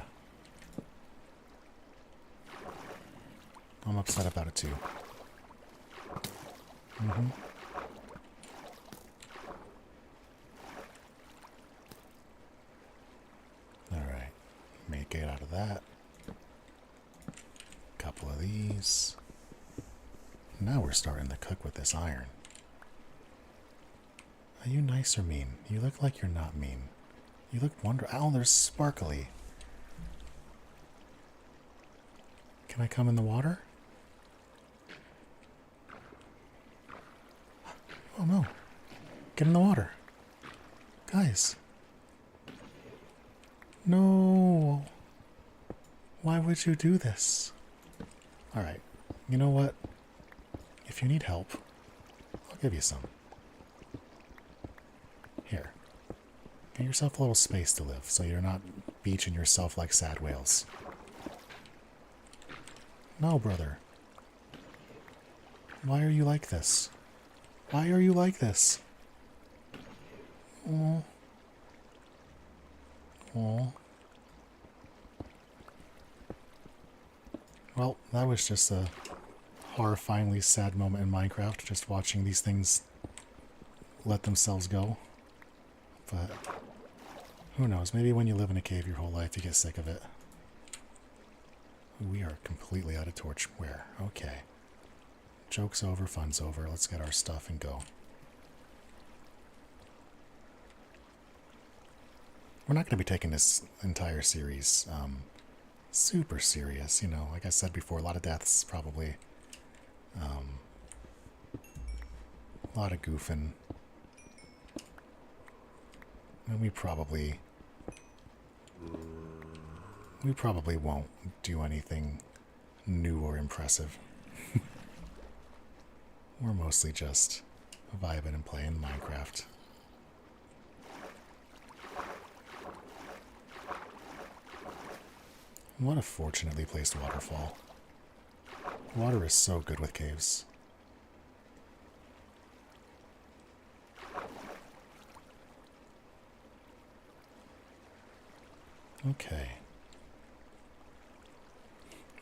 I'm upset about it too. Alright. Make it out of that. Couple of these. Now we're starting to cook with this iron. Are you nice or mean? You look like you're not mean. You look wonderful. Oh, there's sparkly. Can I come in the water? Oh no. Get in the water. Guys. No. Why would you do this? Alright. You know what? If you need help, I'll give you some. Here. Get yourself a little space to live so you're not beaching yourself like sad whales. No, brother. Why are you like this? Why are you like this? Oh. Oh. Well, that was just a horrifyingly sad moment in Minecraft, just watching these things let themselves go. But who knows, maybe when you live in a cave your whole life you get sick of it. We are completely out of torchware. Okay. Joke's over, fun's over. Let's get our stuff and go. We're not going to be taking this entire series super serious, you know. Like I said before, a lot of deaths, probably. A lot of goofing. And we probably won't do anything new or impressive. We're mostly just vibing and playing Minecraft. What a fortunately placed waterfall. Water is so good with caves. Okay.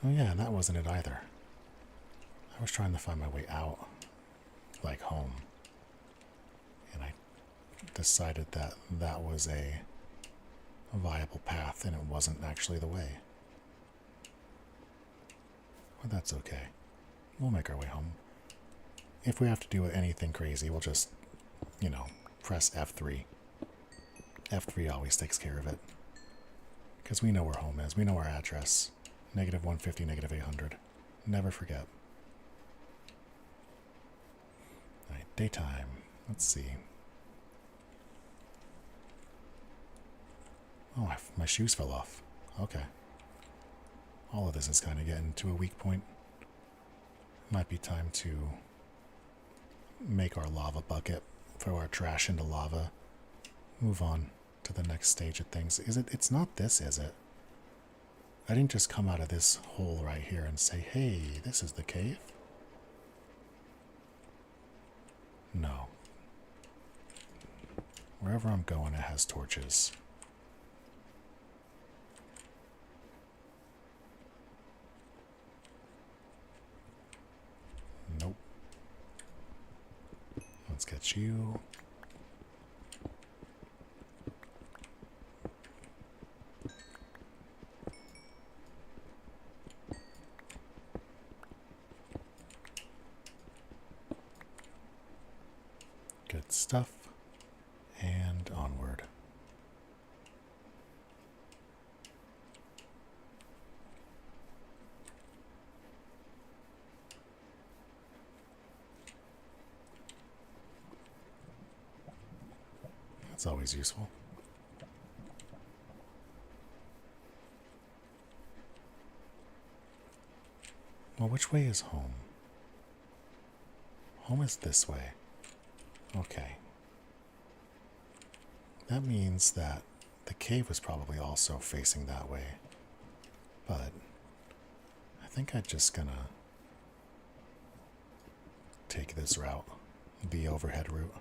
Oh yeah, and that wasn't it either. I was trying to find my way out, like home. And I decided that that was a viable path and it wasn't actually the way. But that's okay. We'll make our way home. If we have to do anything crazy, we'll just, you know, press F3. F3 always takes care of it. Because we know where home is. We know our address. -150, -800. Never forget. Alright, daytime. Let's see. Oh, my shoes fell off. Okay. All of this is kind of getting to a weak point. Might be time to make our lava bucket, throw our trash into lava, move on to the next stage of things. It's not this, is it? I didn't just come out of this hole right here and say, hey, this is the cave. No. Wherever I'm going, it has torches. Nope. Let's get you. Good stuff. And onward. That's always useful. Well, which way is home? Home is this way. Okay. That means that the cave was probably also facing that way. But I think I'm just gonna take this route, the overhead route.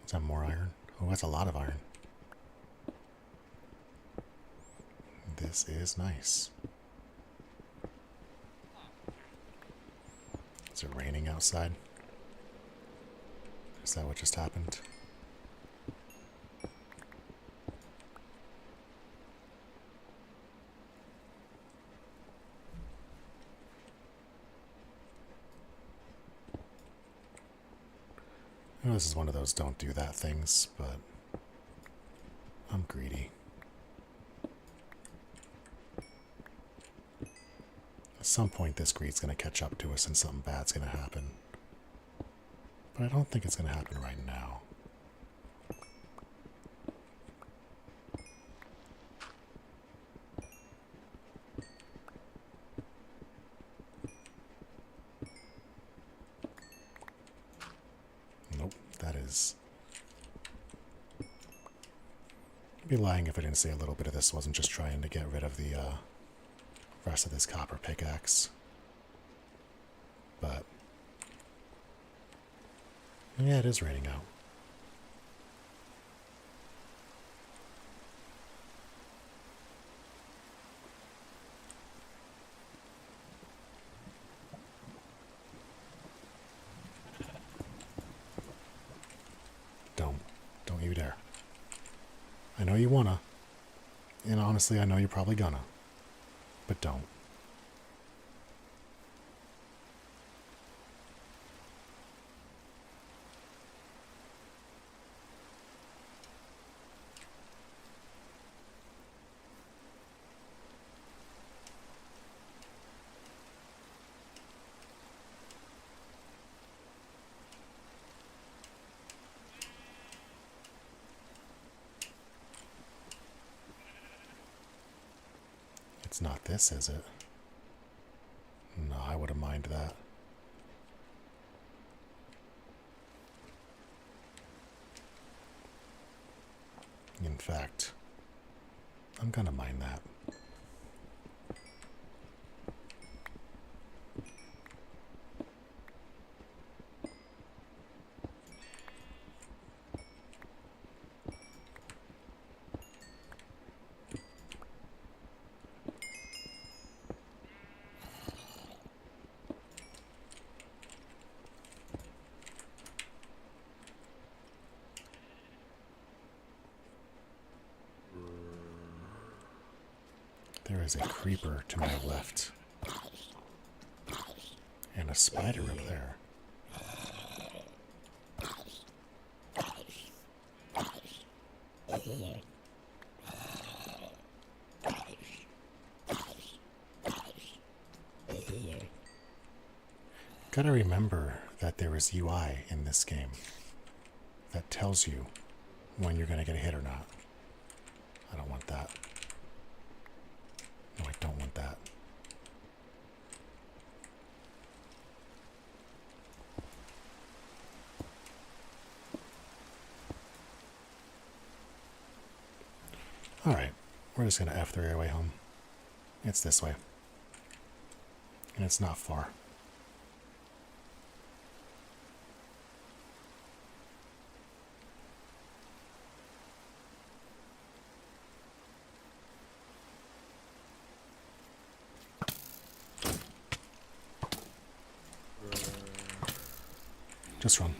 Is that more iron? Oh, that's a lot of iron. This is nice. Is it raining outside? Is that what just happened? I know this is one of those don't do that things, but I'm greedy. At some point this greed's going to catch up to us and something bad's going to happen. But I don't think it's going to happen right now. Nope, that is... I'd be lying if I didn't say a little bit of this wasn't just trying to get rid of the rest of this copper pickaxe. But... yeah, it is raining out. Don't you dare. I know you wanna, and honestly I know you're probably gonna, but don't. It's not this, is it? No, I wouldn't mind that. In fact, I'm gonna mind that. There is a creeper to my left. And a spider up there. Gotta remember that there is UI in this game that tells you when you're gonna get a hit or not. I don't want that. No, I don't want that. Alright, we're just gonna F our way home. It's this way. And it's not far. Just run.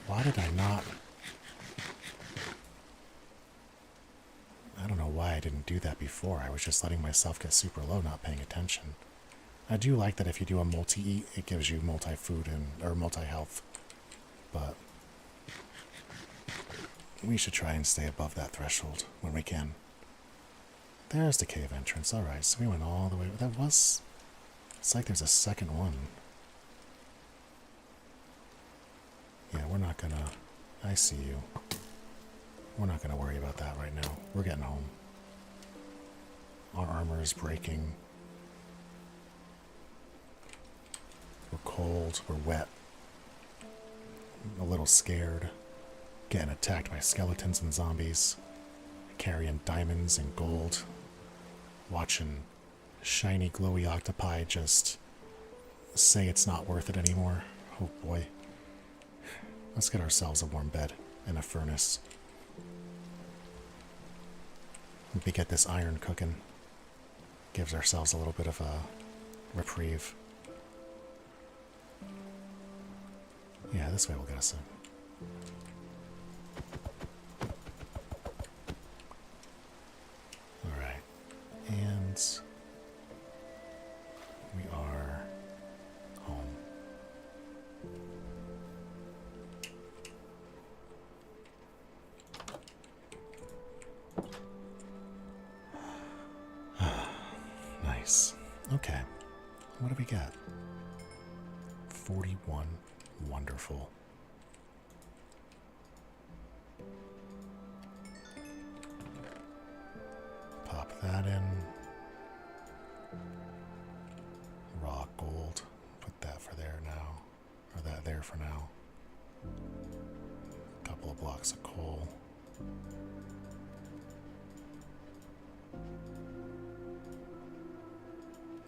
Why did I not? I don't know why I didn't do that before. I was just letting myself get super low, not paying attention. I do like that if you do a multi-eat, it gives you multi-food or multi-health. But we should try and stay above that threshold when we can. There's the cave entrance. Alright, so we went all the way. That was... It's like there's a second one. Yeah, we're not gonna... I see you. We're not gonna worry about that right now. We're getting home. Our armor is breaking. We're cold. We're wet. A little scared. Getting attacked by skeletons and zombies. Carrying diamonds and gold. Watching shiny glowy octopi just say it's not worth it anymore. Oh boy. Let's get ourselves a warm bed and a furnace. We get this iron cooking. Gives ourselves a little bit of a reprieve. Yeah, this way will get us in. And we What do we get? 41. Wonderful. Pop that in. Raw gold. Put that for there now. Or that there for now. A couple of blocks of coal.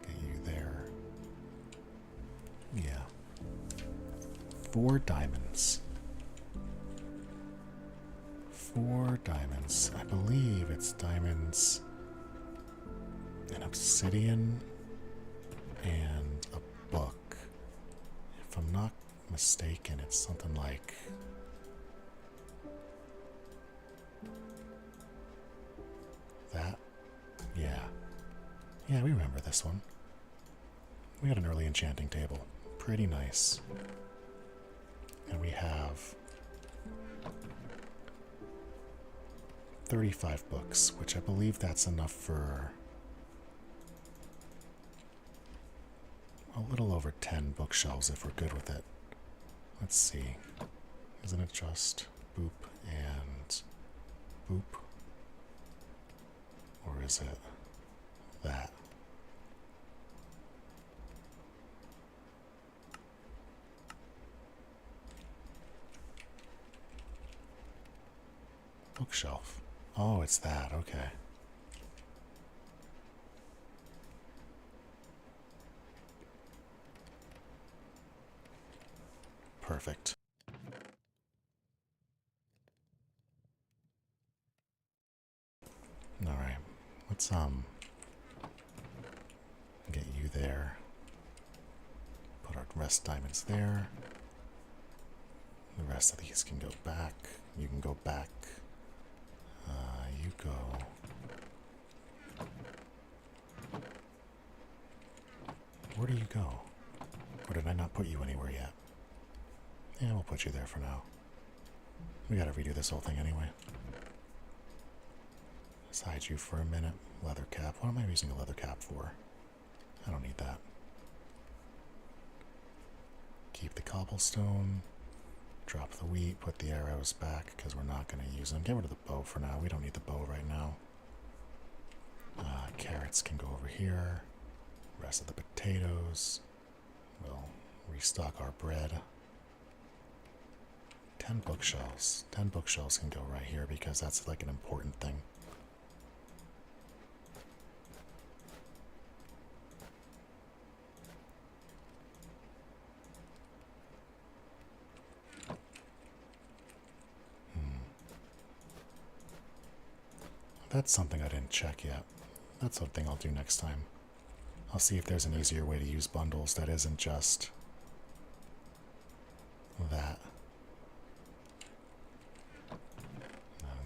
Get you there. Yeah. 4 diamonds. 4 diamonds. I believe it's diamonds and obsidian and a book. If I'm not mistaken, it's something like that. Yeah. Yeah, we remember this one. We got an early enchanting table. Pretty nice. And we have 35 books, which I believe that's enough for a little over 10 bookshelves if we're good with it. Let's see. Isn't it just boop and boop? Or is it that? Bookshelf. Oh, it's that. Okay. Perfect. All right. Let's get you there. Put our rest diamonds there. The rest of these can go back. You can go back. You go. Where do you go? Or did I not put you anywhere yet? Yeah, we'll put you there for now. We gotta redo this whole thing anyway. Let's hide you for a minute. Leather cap. What am I using a leather cap for? I don't need that. Keep the cobblestone. Drop the wheat. Put the arrows back because we're not going to use them. Get rid of the bow for now. We don't need the bow right now. Carrots can go over here. Rest of the potatoes. We'll restock our bread. 10 bookshelves. 10 bookshelves can go right here because that's like an important thing. That's something I didn't check yet. That's something I'll do next time. I'll see if there's an easier way to use bundles that isn't just that.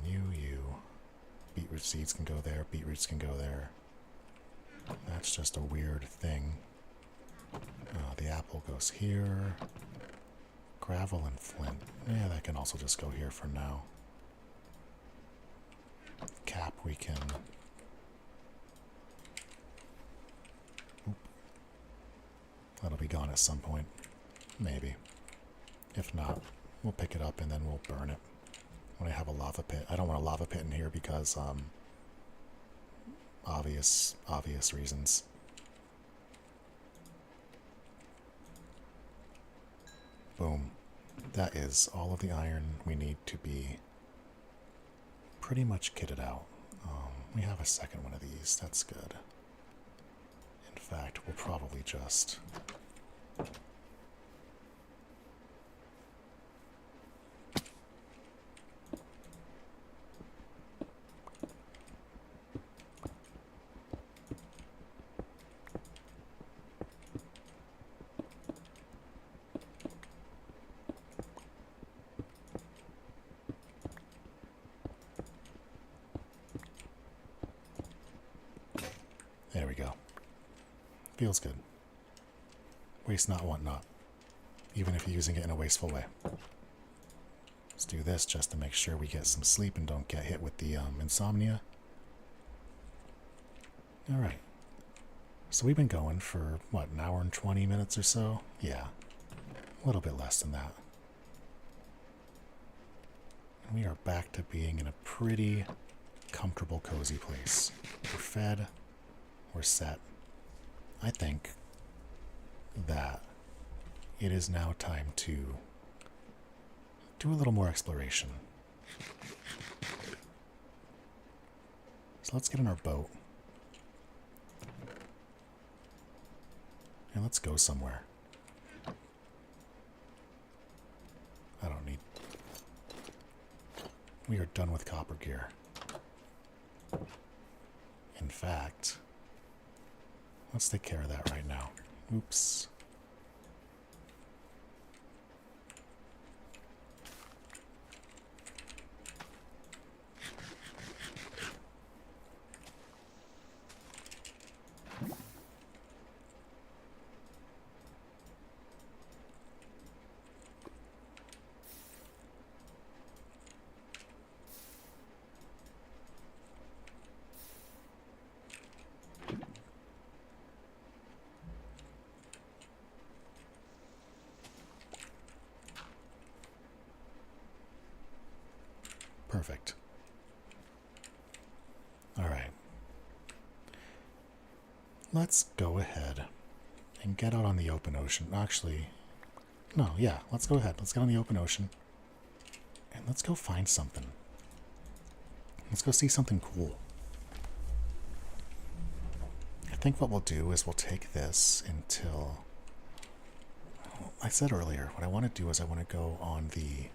You. Beetroot seeds can go there. Beetroots can go there. That's just a weird thing. The apple goes here. Gravel and flint. Yeah, that can also just go here for now. Cap we can. Oop. That'll be gone at some point. Maybe. If not, we'll pick it up and then we'll burn it when I have a lava pit. I don't want a lava pit in here because obvious reasons. Boom. That is all of the iron we need to be pretty much kitted out. We have a second one of these. That's good. In fact, we'll probably just there we go. Feels good. Waste not, want not. Even if you're using it in a wasteful way. Let's do this just to make sure we get some sleep and don't get hit with the insomnia. Alright. So we've been going for, what, an hour and 20 minutes or so? Yeah, a little bit less than that. And we are back to being in a pretty comfortable, cozy place. We're fed, we're set. I think that it is now time to do a little more exploration. So let's get in our boat. And let's go somewhere. I don't need... We are done with copper gear. In fact, let's take care of that right now. Oops. Perfect. All right. Let's go ahead and get out on the open ocean. Actually, no, yeah, let's go ahead. Let's get on the open ocean. And let's go find something. Let's go see something cool. I think what we'll do is we'll take this until... I said earlier, what I want to do is I want to go on the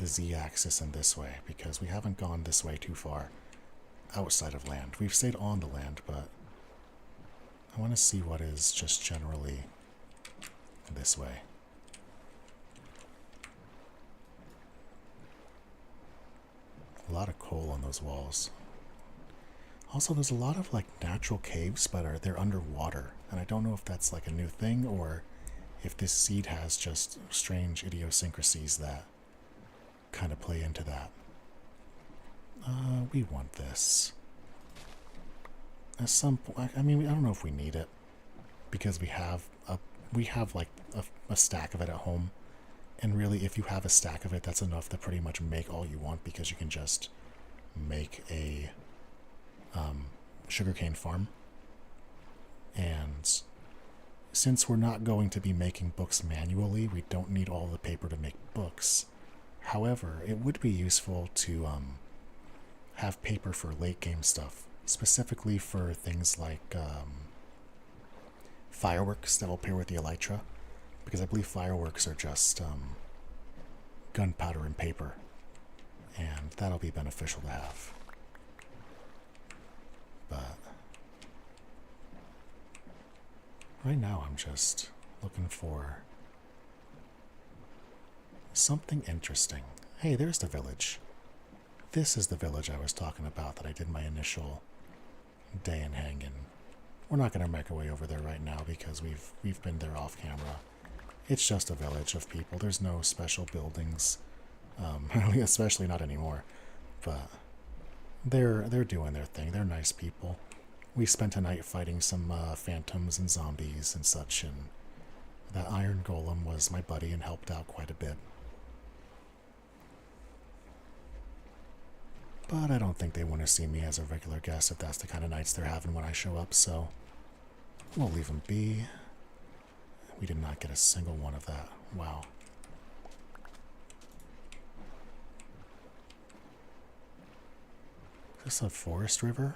z-axis in this way, because we haven't gone this way too far outside of land. We've stayed on the land, but I want to see what is just generally this way. A lot of coal on those walls. Also, there's a lot of like natural caves, but they're underwater, and I don't know if that's like a new thing or if this seed has just strange idiosyncrasies that kind of play into that. We want this. At some point, I mean, I don't know if we need it because we have like a stack of it at home, and really, if you have a stack of it, that's enough to pretty much make all you want, because you can just make a sugarcane farm. And since we're not going to be making books manually, we don't need all the paper to make books. However, it would be useful to have paper for late game stuff, specifically for things like fireworks that will pair with the elytra, because I believe fireworks are just gunpowder and paper, and that'll be beneficial to have. But right now I'm just looking for something interesting. Hey, there's the village. This is the village I was talking about that I did my initial day and hang in. We're not going to make our way over there right now because we've been there off camera. It's just a village of people. There's no special buildings, especially not anymore. But they're doing their thing. They're nice people. We spent a night fighting some phantoms and zombies and such, and that iron golem was my buddy and helped out quite a bit. But I don't think they want to see me as a regular guest if that's the kind of nights they're having when I show up, so we'll leave them be. We did not get a single one of that. Wow. Is this a forest river?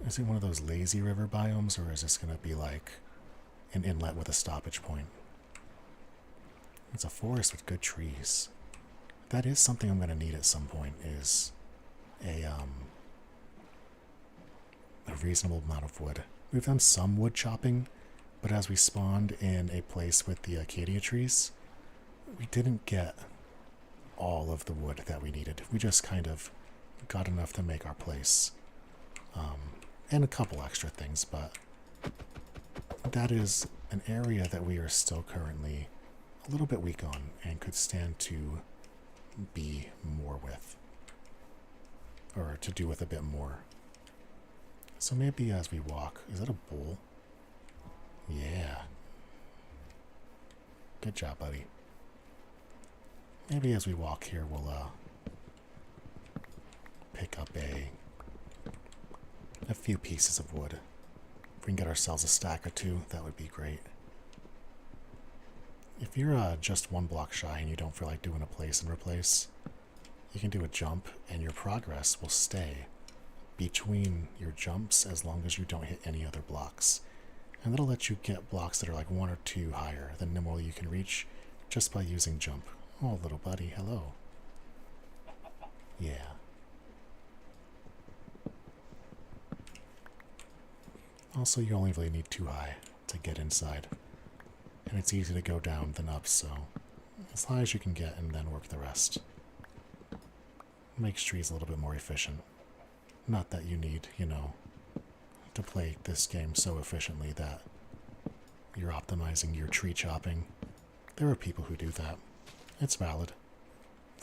Is it one of those lazy river biomes, or is this going to be like an inlet with a stoppage point? It's a forest with good trees. That is something I'm going to need at some point, is a reasonable amount of wood. We've done some wood chopping, but as we spawned in a place with the acacia trees, we didn't get all of the wood that we needed. We just kind of got enough to make our place. And a couple extra things, but that is an area that we are still currently a little bit weak on and could stand to be more with, or to do with a bit more. So maybe as we walk, is that a bull? Yeah. Good job, buddy. Maybe as we walk here, we'll pick up a few pieces of wood. If we can get ourselves a stack or two, that would be great. If you're just one block shy and you don't feel like doing a place and replace, you can do a jump and your progress will stay between your jumps as long as you don't hit any other blocks. And that'll let you get blocks that are like 1 or 2 higher than normally you can reach just by using jump. Oh, little buddy, hello. Yeah. Also, you only really need 2 high to get inside. And it's easy to go down than up, so as high as you can get and then work the rest. Makes trees a little bit more efficient. Not that you need, you know, to play this game so efficiently that you're optimizing your tree chopping. There are people who do that. It's valid.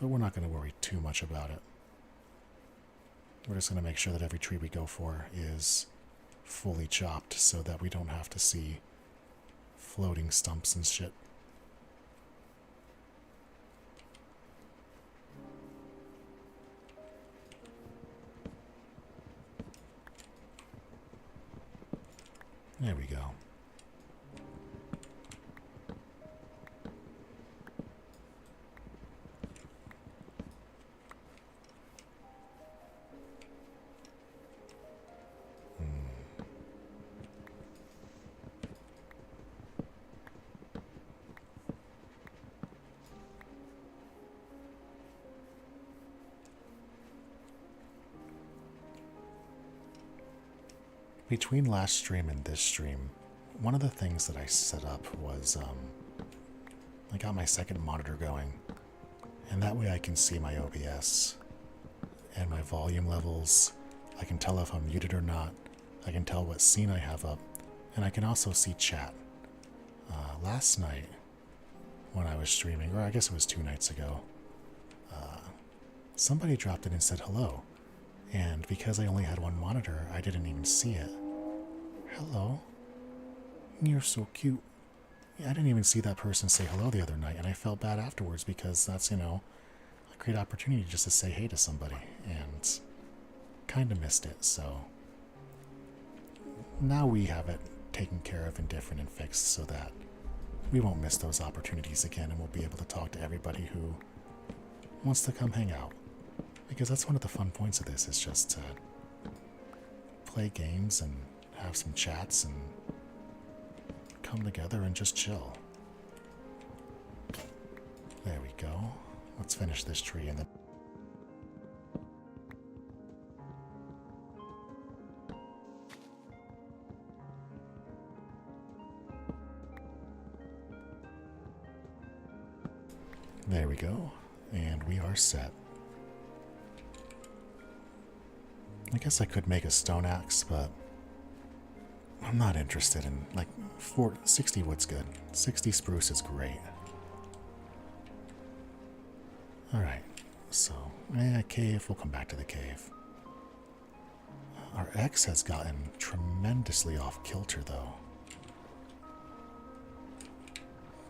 But we're not going to worry too much about it. We're just going to make sure that every tree we go for is fully chopped so that we don't have to see floating stumps and shit. There we go. Between last stream and this stream, one of the things that I set up was I got my second monitor going, and that way I can see my OBS and my volume levels. I can tell if I'm muted or not. I can tell what scene I have up, and I can also see chat. Last night, when I was streaming, or I guess it was 2 nights ago, somebody dropped in and said hello. And because I only had one monitor, I didn't even see it. Hello. You're so cute. I didn't even see that person say hello the other night, and I felt bad afterwards because that's, you know, a great opportunity just to say hey to somebody, and kind of missed it, so now we have it taken care of and different and fixed so that we won't miss those opportunities again, and we'll be able to talk to everybody who wants to come hang out. Because that's one of the fun points of this, is just to play games and have some chats and come together and just chill. There we go. Let's finish this tree and then... There we go. And we are set. I guess I could make a stone axe, but I'm not interested in, like, 60 wood's good. 60 spruce is great. Alright, so, cave, we'll come back to the cave. Our X has gotten tremendously off kilter, though.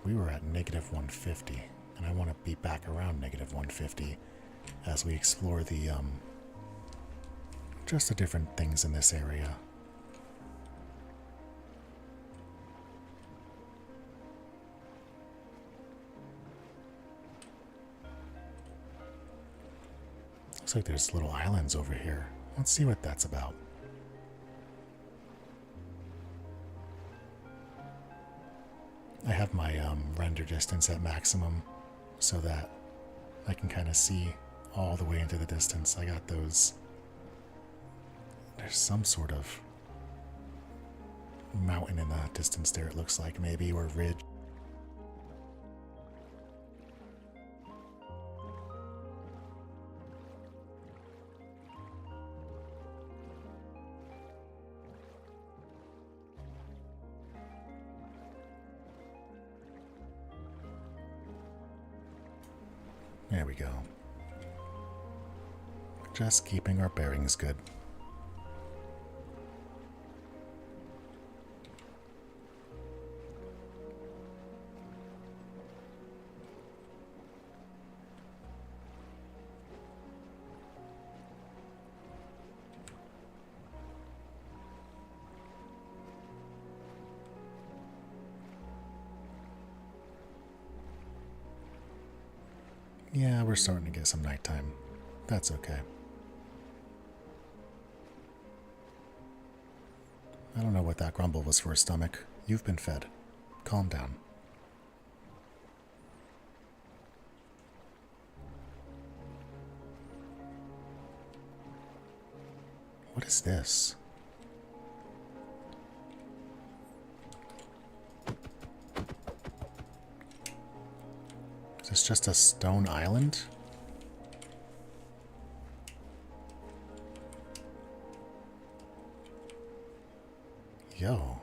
We were at negative 150, and I want to be back around negative 150 as we explore the, just the different things in this area. Looks like there's little islands over here. Let's see what that's about. I have my render distance at maximum so that I can kind of see all the way into the distance. I got those. There's some sort of mountain in the distance there, it looks like, maybe, or ridge. There we go. Just keeping our bearings good. Yeah, we're starting to get some nighttime. That's okay. I don't know what that grumble was for a stomach. You've been fed. Calm down. What is this? Is this just a stone island? Yo.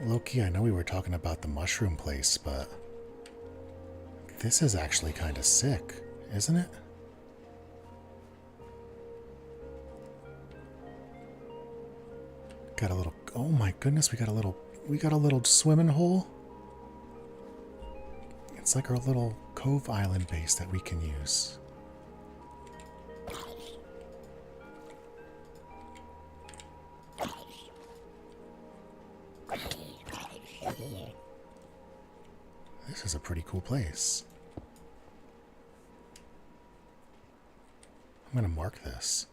Low-key, I know we were talking about the mushroom place, but this is actually kind of sick, isn't it? Got a little, oh my goodness, we got a little swimming hole. It's like our little cove island base that we can use. This is a pretty cool place. I'm gonna mark this.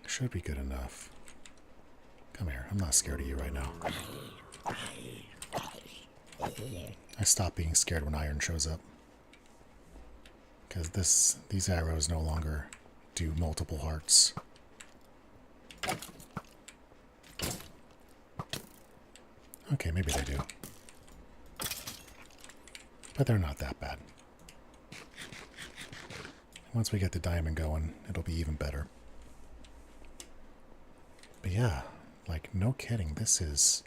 Should be good enough. Come here, I'm not scared of you right now. I stop being scared when iron shows up. Because these arrows no longer do multiple hearts. Okay, maybe they do. But they're not that bad. Once we get the diamond going, it'll be even better. But yeah, like, no kidding, this is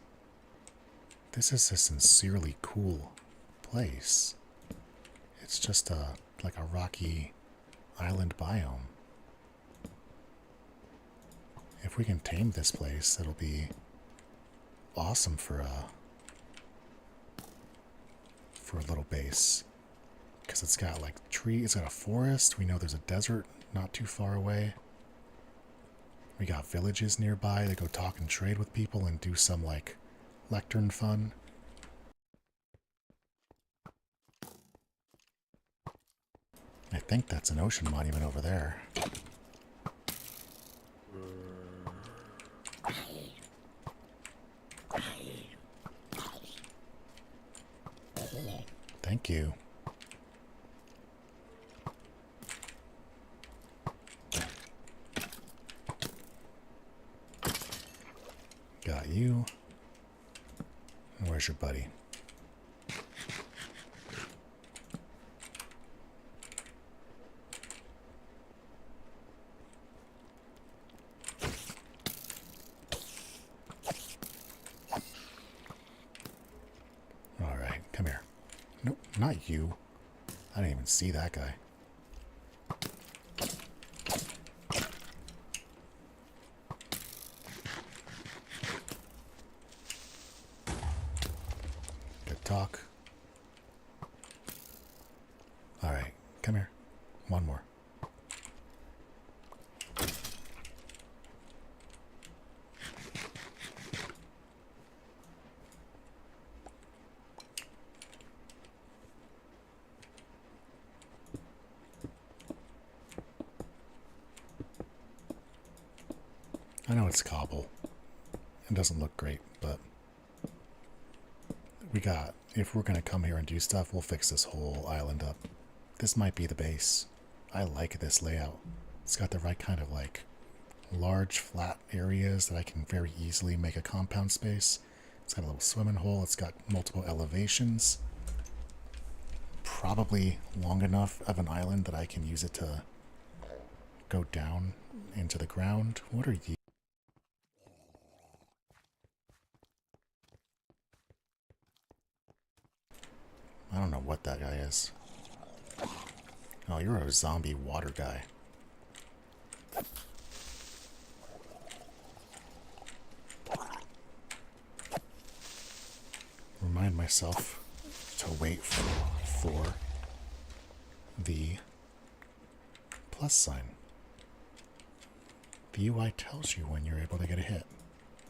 a sincerely cool place. It's just like a rocky island biome. If we can tame this place, it'll be awesome for a little base. Because it's got like trees, it's got a forest, we know there's a desert not too far away. We got villages nearby that go talk and trade with people and do some like lectern fun. I think that's an ocean monument over there. Thank you. Got you. And where's your buddy? Alright, come here. Nope, not you. I didn't even see that guy. Good talk. Alright, come here. One more. I know it's cobble. It doesn't look great, but if we're going to come here and do stuff, we'll fix this whole island up. This might be the base. I like this layout. It's got the right kind of like large flat areas that I can very easily make a compound space. It's got a little swimming hole. It's got multiple elevations. Probably long enough of an island that I can use it to go down into the ground. What are you? I don't know what that guy is. Oh, you're a zombie water guy. Remind myself to wait for the plus sign. The UI tells you when you're able to get a hit.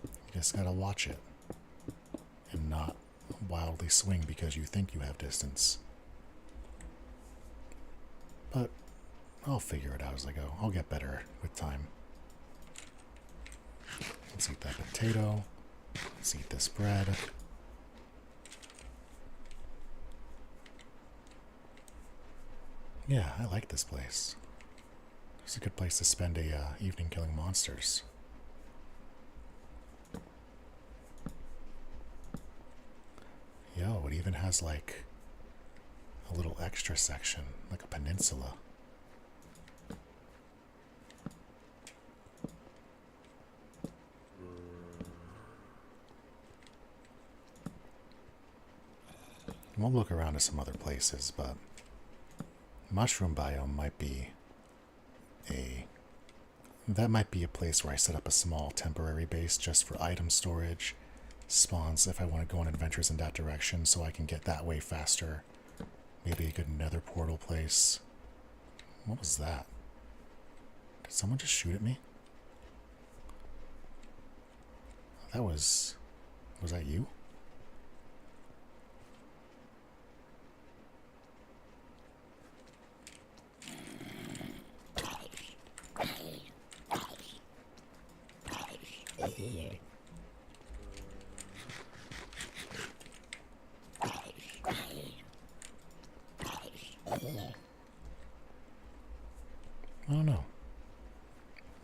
You just gotta watch it and not wildly swing because you think you have distance. But I'll figure it out as I go. I'll get better with time. Let's eat that potato. Let's eat this bread. Yeah, I like this place. It's a good place to spend a evening killing monsters. Yo, it even has like a little extra section, like a peninsula. We'll look around to some other places, but mushroom biome might be that might be a place where I set up a small temporary base just for item storage, spawns if I want to go on adventures in that direction so I can get that way faster. Maybe a good nether portal place. What was that? Did someone just shoot at me? That was that you? I don't know.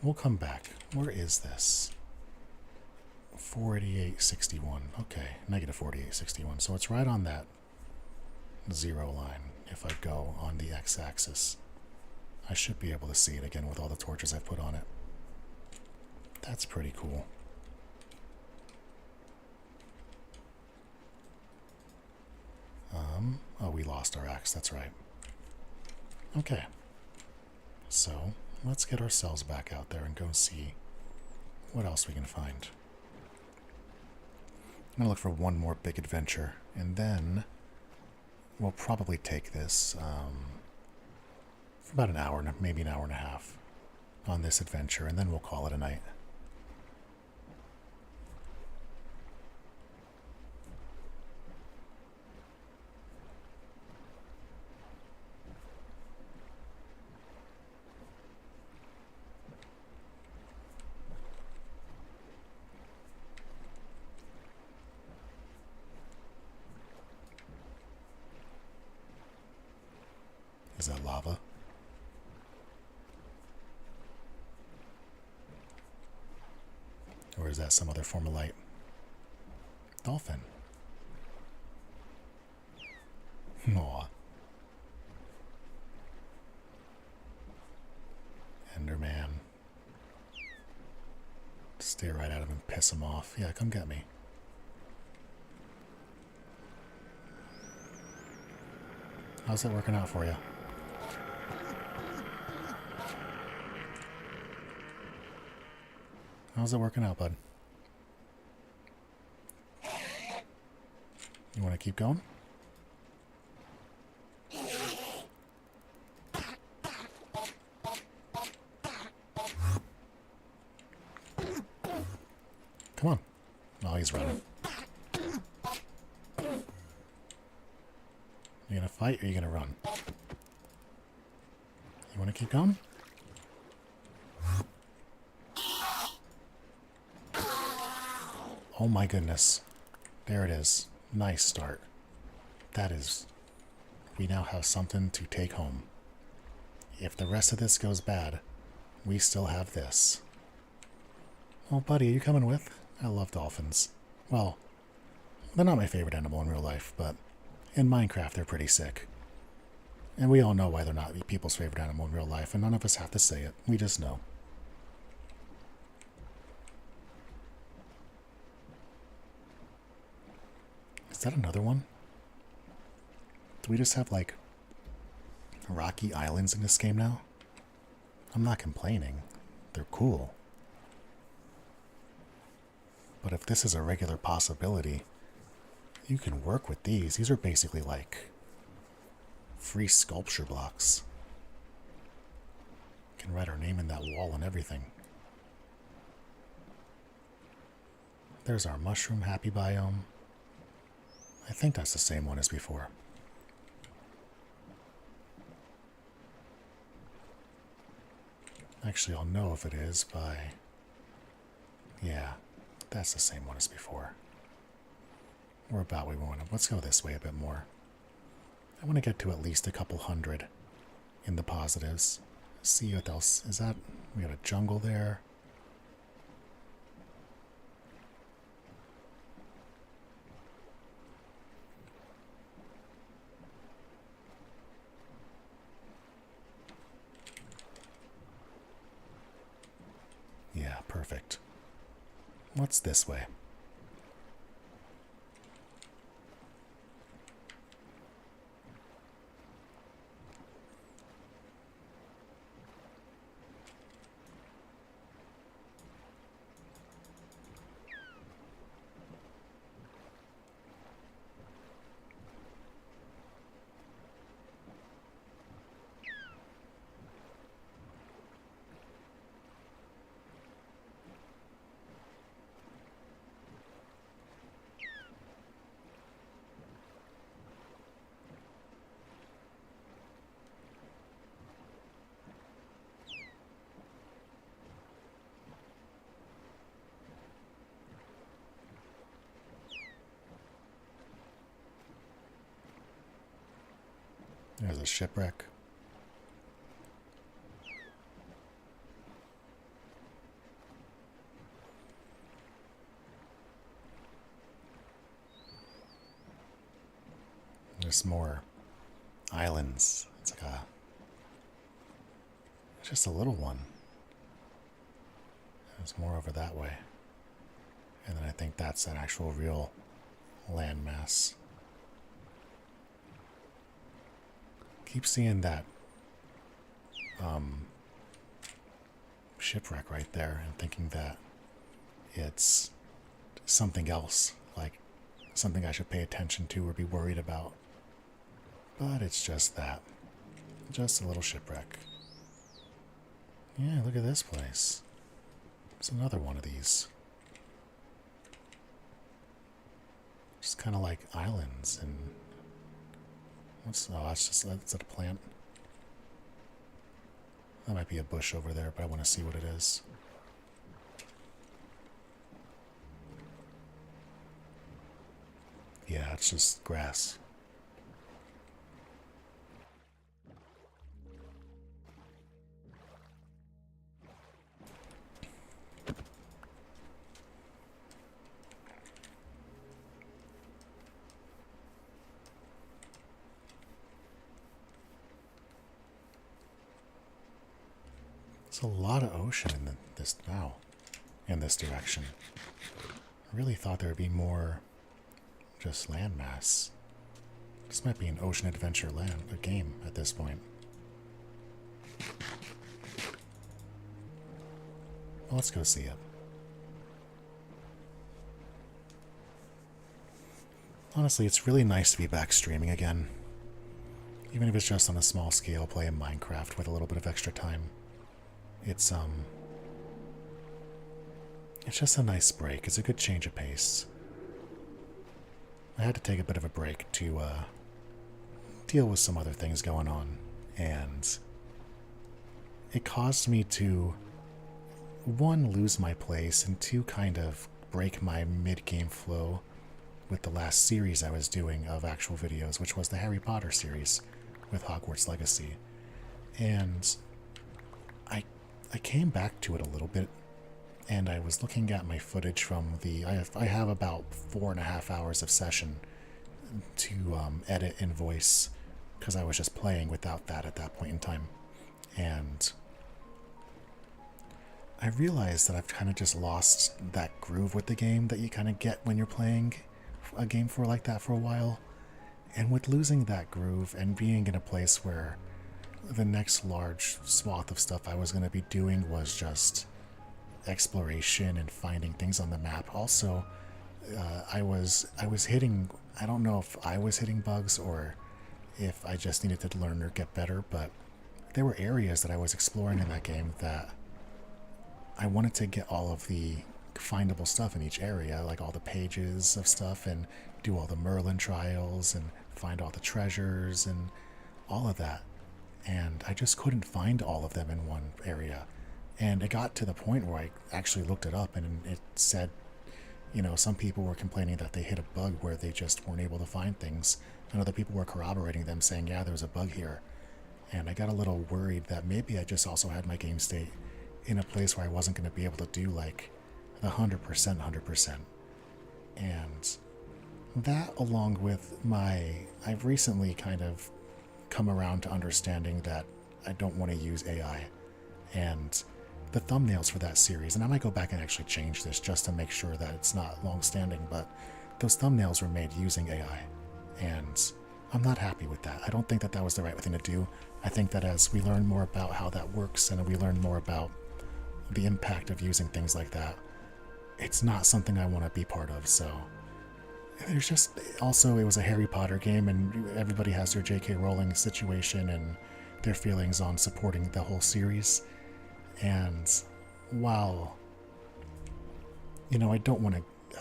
We'll come back. Where is this? 4861. Okay, negative 4861. So it's right on that 0 line. If I go on the x-axis, I should be able to see it again with all the torches I've put on it. That's pretty cool. Oh, we lost our axe. That's right. Okay. So, let's get ourselves back out there and go see what else we can find. I'm going to look for one more big adventure, and then we'll probably take this for about an hour, maybe an hour and a half on this adventure, and then we'll call it a night. Is that lava? Or is that some other form of light? Dolphin. Aw. Enderman. Stare right at him and piss him off. Yeah, come get me. How's it working out for you? How's it working out, bud? You want to keep going? Come on. Oh, he's running. You gonna fight or you gonna run? You wanna keep going? Oh my goodness. There it is. Nice start. That is... We now have something to take home. If the rest of this goes bad, we still have this. Oh, buddy, are you coming with? I love dolphins. Well, they're not my favorite animal in real life, but in Minecraft they're pretty sick. And we all know why they're not people's favorite animal in real life, and none of us have to say it. We just know. Is that another one? Do we just have, like, rocky islands in this game now? I'm not complaining. They're cool. But if this is a regular possibility, you can work with these. These are basically like free sculpture blocks. can write our name in that wall and everything. There's our mushroom happy biome. I think that's the same one as before. Actually, I'll know if it is by... Yeah, that's the same one as before. We're about where we want to... Let's go this way a bit more. I want to get to at least a couple hundred in the positives. See what else... Is that... We got a jungle there. Yeah, perfect. What's this way? There's a shipwreck. There's more islands. It's like a... just a little one. There's more over that way. And then I think that's an actual real landmass. Keep seeing that shipwreck right there and thinking that it's something else, like something I should pay attention to or be worried about. But it's just that. Just a little shipwreck. Yeah, look at this place. It's another one of these. Just kind of like islands and... What's... Oh, that's a plant. That might be a bush over there, but I want to see what it is. Yeah, it's just grass. There's a lot of ocean in this now, in this direction. I really thought there would be more just landmass. This might be an ocean adventure a game at this point. Well, let's go see it. Honestly, it's really nice to be back streaming again. Even if it's just on a small scale, playing Minecraft with a little bit of extra time. It's just a nice break. It's a good change of pace. I had to take a bit of a break to deal with some other things going on, and it caused me to, one, lose my place, and two, kind of break my mid-game flow with the last series I was doing of actual videos, which was the Harry Potter series with Hogwarts Legacy. And I came back to it a little bit, and I was looking at my footage from the... I have about 4.5 hours of session to edit and voice, because I was just playing without that at that point in time. And I realized that I've kind of just lost that groove with the game that you kind of get when you're playing a game for like that for a while. And with losing that groove and being in a place where the next large swath of stuff I was going to be doing was just exploration and finding things on the map. Also, I was hitting... I don't know if I was hitting bugs or if I just needed to learn or get better, but there were areas that I was exploring in that game that I wanted to get all of the findable stuff in each area, like all the pages of stuff, and do all the Merlin trials and find all the treasures and all of that. And I just couldn't find all of them in one area. And it got to the point where I actually looked it up and it said, some people were complaining that they hit a bug where they just weren't able to find things. And other people were corroborating them saying, yeah, there was a bug here. And I got a little worried that maybe I just also had my game state in a place where I wasn't going to be able to do like the 100%. And that, along with I've recently kind of come around to understanding that I don't want to use AI. And the thumbnails for that series, and I might go back and actually change this just to make sure that it's not long standing, but those thumbnails were made using AI. And I'm not happy with that. I don't think that that was the right thing to do. I think that as we learn more about how that works and we learn more about the impact of using things like that, it's not something I want to be part of. So there's just also, it was a Harry Potter game, and everybody has their J.K. Rowling situation and their feelings on supporting the whole series. And while I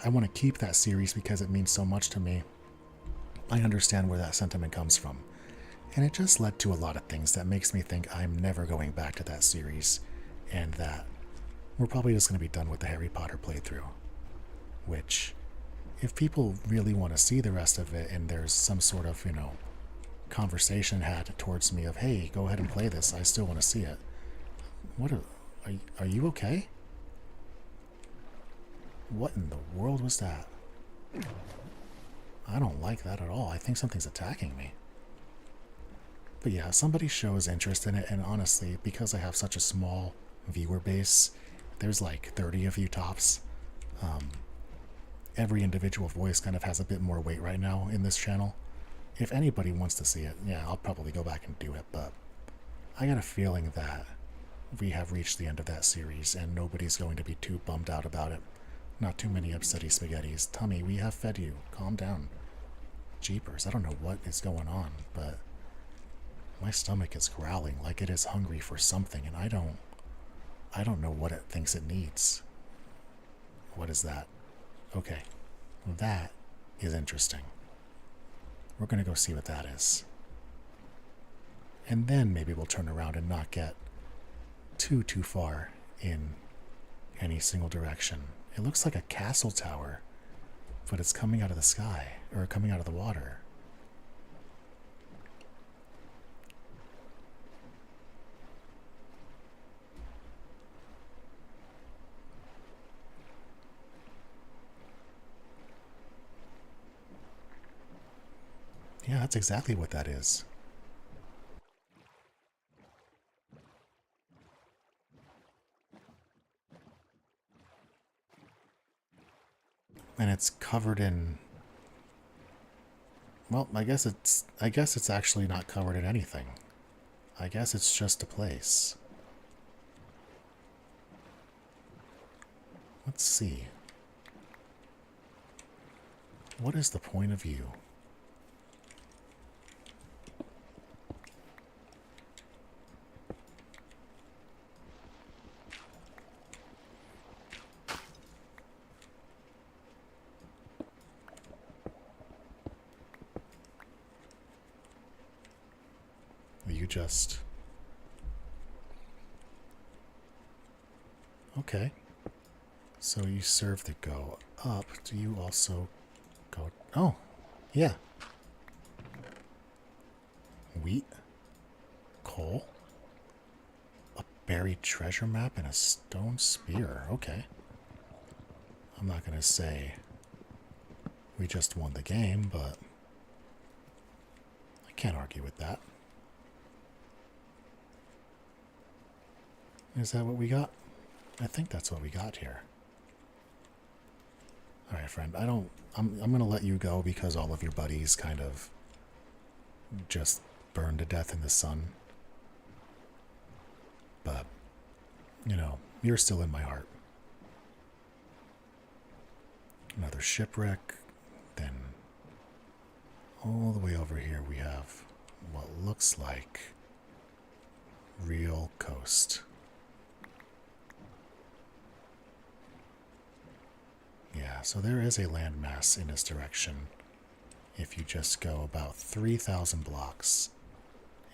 want to keep that series because it means so much to me, I understand where that sentiment comes from. And it just led to a lot of things that makes me think I'm never going back to that series, and that we're probably just going to be done with the Harry Potter playthrough. Which, if people really want to see the rest of it and there's some sort of, conversation had towards me of, hey, go ahead and play this, I still want to see it. Are you okay? What in the world was that? I don't like that at all. I think something's attacking me. But yeah, somebody shows interest in it, and honestly, because I have such a small viewer base, there's like 30 of you tops. Every individual voice kind of has a bit more weight right now in this channel. If anybody wants to see it, yeah, I'll probably go back and do it, but I got a feeling that we have reached the end of that series and nobody's going to be too bummed out about it. Not too many upsetty spaghettis. Tummy, we have fed you. Calm down. Jeepers, I don't know what is going on, but my stomach is growling like it is hungry for something, and I don't know what it thinks it needs. What is that? Okay, that is interesting. We're going to go see what that is. And then maybe we'll turn around and not get too far in any single direction. It looks like a castle tower, but it's coming out of the sky, or coming out of the water. Yeah, that's exactly what that is. And it's covered in, well, I guess it's actually not covered in anything. I guess it's just a place. Let's see. What is the point of view? You just... Okay. So you serve the go up. Do you also go... Oh, yeah. Wheat. Coal. A buried treasure map and a stone spear. Okay. I'm not going to say we just won the game, but I can't argue with that. Is that what we got? I think that's what we got here. Alright, friend, I'm gonna let you go because all of your buddies kind of just burned to death in the sun. But, you're still in my heart. Another shipwreck. Then all the way over here we have what looks like real coast. Yeah, so there is a landmass in this direction if you just go about 3,000 blocks.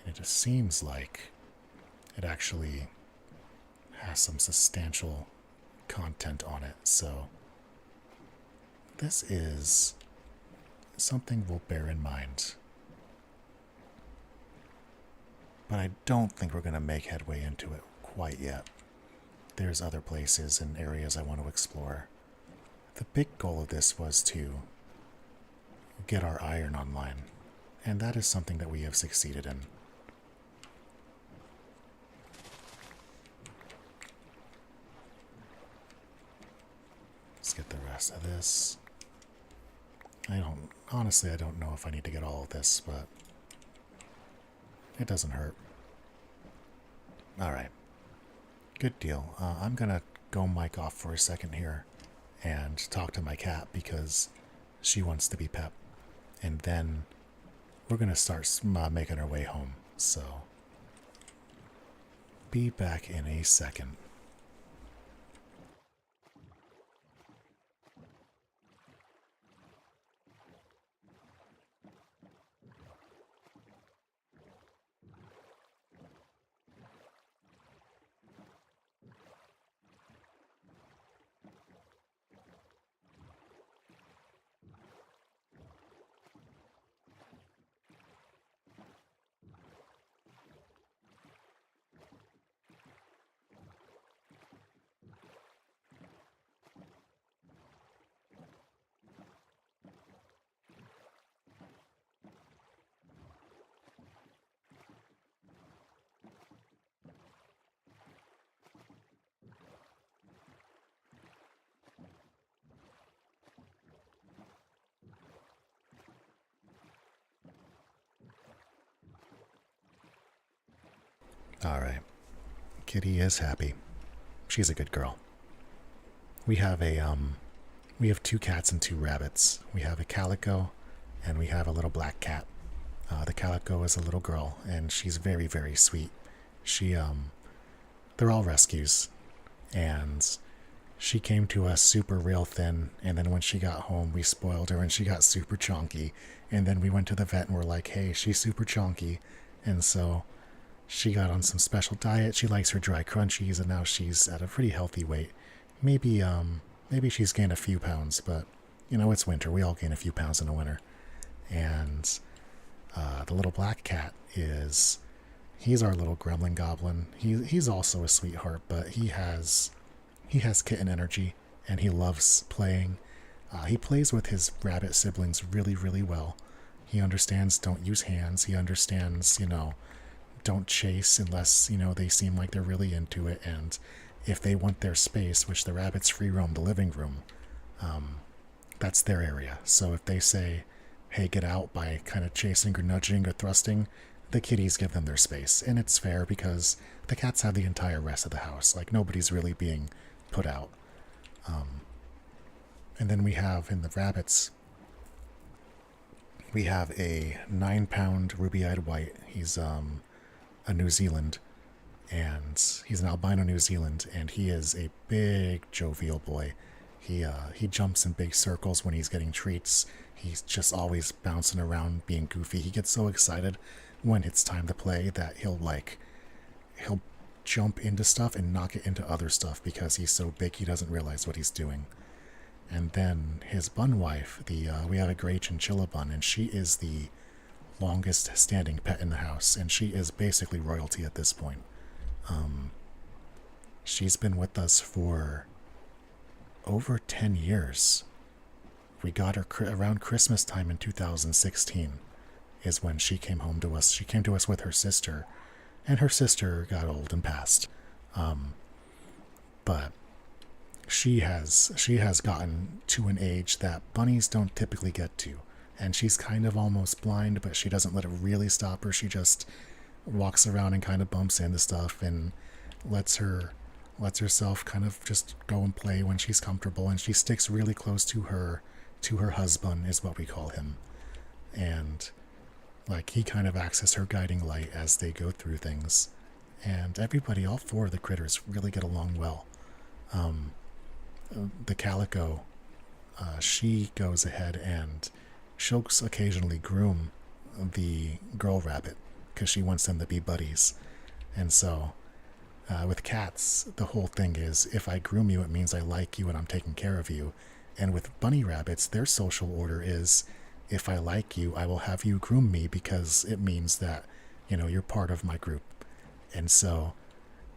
And it just seems like it actually has some substantial content on it, so this is something we'll bear in mind. But I don't think we're going to make headway into it quite yet. There's other places and areas I want to explore. The big goal of this was to get our iron online, and that is something that we have succeeded in. Let's get the rest of this. Honestly, I don't know if I need to get all of this, but it doesn't hurt. Alright. Good deal. I'm gonna go mic off for a second here and talk to my cat because she wants to be pet. And then we're gonna start making our way home. So, be back in a second. Alright. Kitty is happy. She's a good girl. We have we have 2 cats and 2 rabbits. We have a calico and we have a little black cat. The calico is a little girl and she's very, very sweet. They're all rescues. And she came to us super real thin, and then when she got home we spoiled her and she got super chonky. And then we went to the vet and we're like, hey, she's super chonky. And so she got on some special diet. She likes her dry crunchies, and now she's at a pretty healthy weight. Maybe she's gained a few pounds, but you know, it's winter. We all gain a few pounds in the winter. And the little black cat he's our little gremlin goblin. He's also a sweetheart, but he has kitten energy, and he loves playing. He plays with his rabbit siblings really, really well. He understands don't use hands. He understands, don't chase unless, they seem like they're really into it. And if they want their space, which the rabbits free roam the living room, that's their area. So if they say, hey, get out, by kind of chasing or nudging or thrusting, the kitties give them their space. And it's fair because the cats have the entire rest of the house. Like, nobody's really being put out. And then we have, in the rabbits, we have a 9-pound ruby-eyed white. He's a New Zealand, and he's an albino New Zealand, and he is a big jovial boy. He jumps in big circles when he's getting treats. He's just always bouncing around, being goofy. He gets so excited when it's time to play that he'll jump into stuff and knock it into other stuff because he's so big he doesn't realize what he's doing. And then his bun wife, we have a gray chinchilla bun, and she is the longest standing pet in the house, and she is basically royalty at this point. She's been with us for over 10 years. We got her around Christmas time in 2016 is when she came home to us. She came to us with her sister, and her sister got old and passed. But she has gotten to an age that bunnies don't typically get to. And she's kind of almost blind, but she doesn't let it really stop her. She just walks around and kind of bumps into stuff and lets herself kind of just go and play when she's comfortable. And she sticks really close to her husband, is what we call him. And like, he kind of acts as her guiding light as they go through things. And everybody, all four of the critters, really get along well. The calico, she goes ahead and she'll occasionally groom the girl rabbit because she wants them to be buddies. And so with cats, the whole thing is if I groom you, it means I like you and I'm taking care of you. And with bunny rabbits, their social order is if I like you, I will have you groom me because it means that, you're part of my group. And so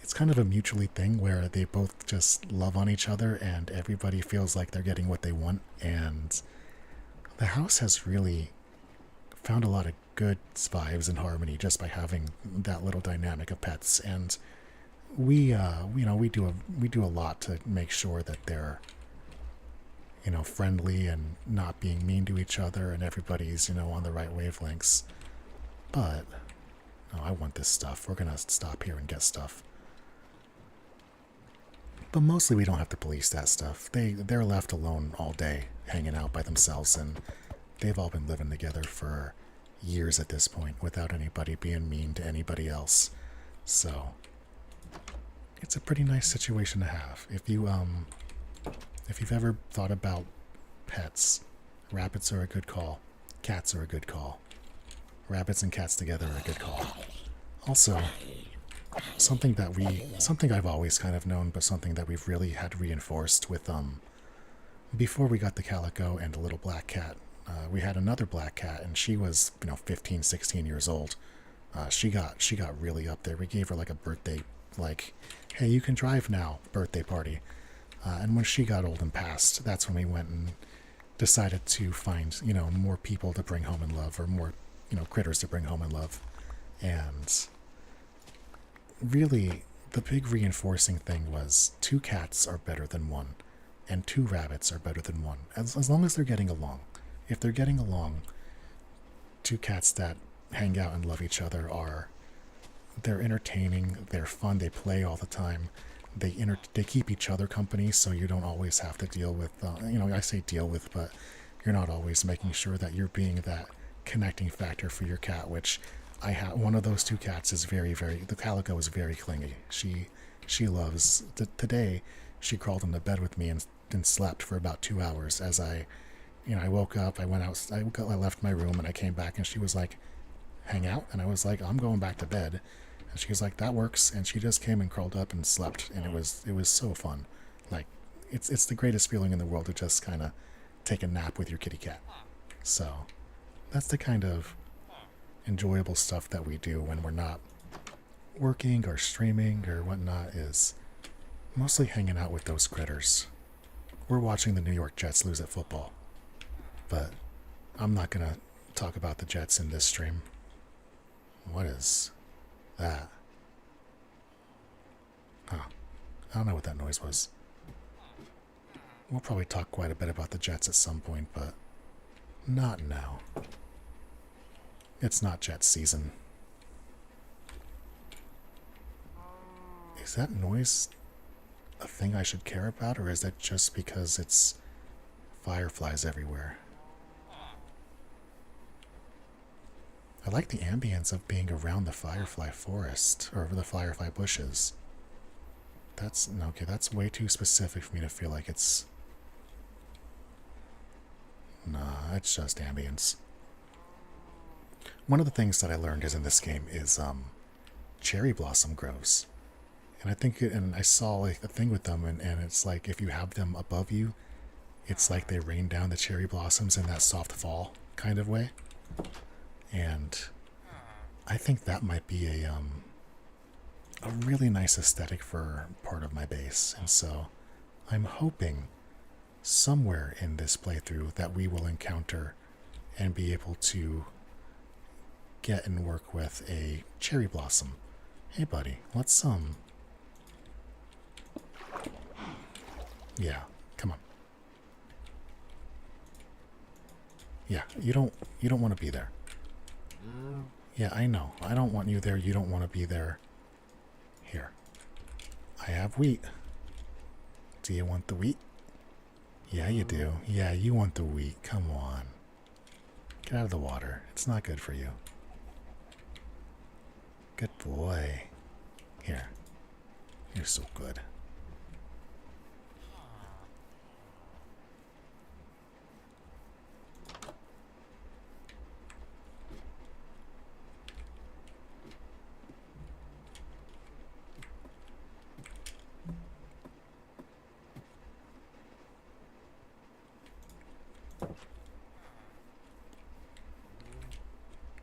it's kind of a mutually thing where they both just love on each other and everybody feels like they're getting what they want. And the house has really found a lot of good vibes and harmony just by having that little dynamic of pets. And we do a lot to make sure that they're friendly and not being mean to each other and everybody's on the right wavelengths. But no, I want this stuff. We're gonna stop here and get stuff. But mostly we don't have to police that stuff. They're left alone all day, hanging out by themselves, and they've all been living together for years at this point without anybody being mean to anybody else. So it's a pretty nice situation to have. If you've ever thought about pets, rabbits are a good call. Cats are a good call. Rabbits and cats together are a good call. Also, something I've always kind of known, but something that we've really had reinforced with before we got the calico and the little black cat, we had another black cat, and she was 15, 16 years old. She got really up there. We gave her like a birthday, like, hey, you can drive now birthday party. And when she got old and passed, that's when we went and decided to find more people to bring home in love, or more critters to bring home in love. And really, the big reinforcing thing was 2 cats are better than 1, and 2 rabbits are better than 1, as long as they're getting along. If they're getting along, 2 cats that hang out and love each other they're entertaining, they're fun, they play all the time, they keep each other company, so you don't always have to deal with, I say deal with, but you're not always making sure that you're being that connecting factor for your cat, which I have. One of those 2 cats is the calico is very clingy. She loves, today she crawled into bed with me and slept for about 2 hours as I woke up, I went out, I left my room and I came back and she was like, hang out? And I was like, I'm going back to bed. And she was like, that works. And she just came and crawled up and slept, and it was so fun. Like, it's the greatest feeling in the world to just kind of take a nap with your kitty cat. So that's the kind of enjoyable stuff that we do when we're not working or streaming or whatnot, is mostly hanging out with those critters. We're watching the New York Jets lose at football, but I'm not gonna talk about the Jets in this stream. What is that? Huh. I don't know what that noise was. We'll probably talk quite a bit about the Jets at some point, but not now. It's not Jets season. Is that noise a thing I should care about, or is that just because it's fireflies everywhere? I like the ambience of being around the firefly forest, or the firefly bushes. That's way too specific for me to feel like it's... Nah, it's just ambience. One of the things that I learned is in this game is cherry blossom grows. And I think and I saw like a thing with them, and it's like if you have them above you, it's like they rain down the cherry blossoms in that soft fall kind of way. And I think that might be a really nice aesthetic for part of my base. And so I'm hoping somewhere in this playthrough that we will encounter and be able to get and work with a cherry blossom. Hey buddy, let's yeah, come on. Yeah, you don't want to be there. Yeah, I know. I don't want you there. You don't want to be there. Here. I have wheat. Do you want the wheat? Yeah, you do. Yeah, you want the wheat. Come on. Get out of the water. It's not good for you. Good boy. Here. You're so good.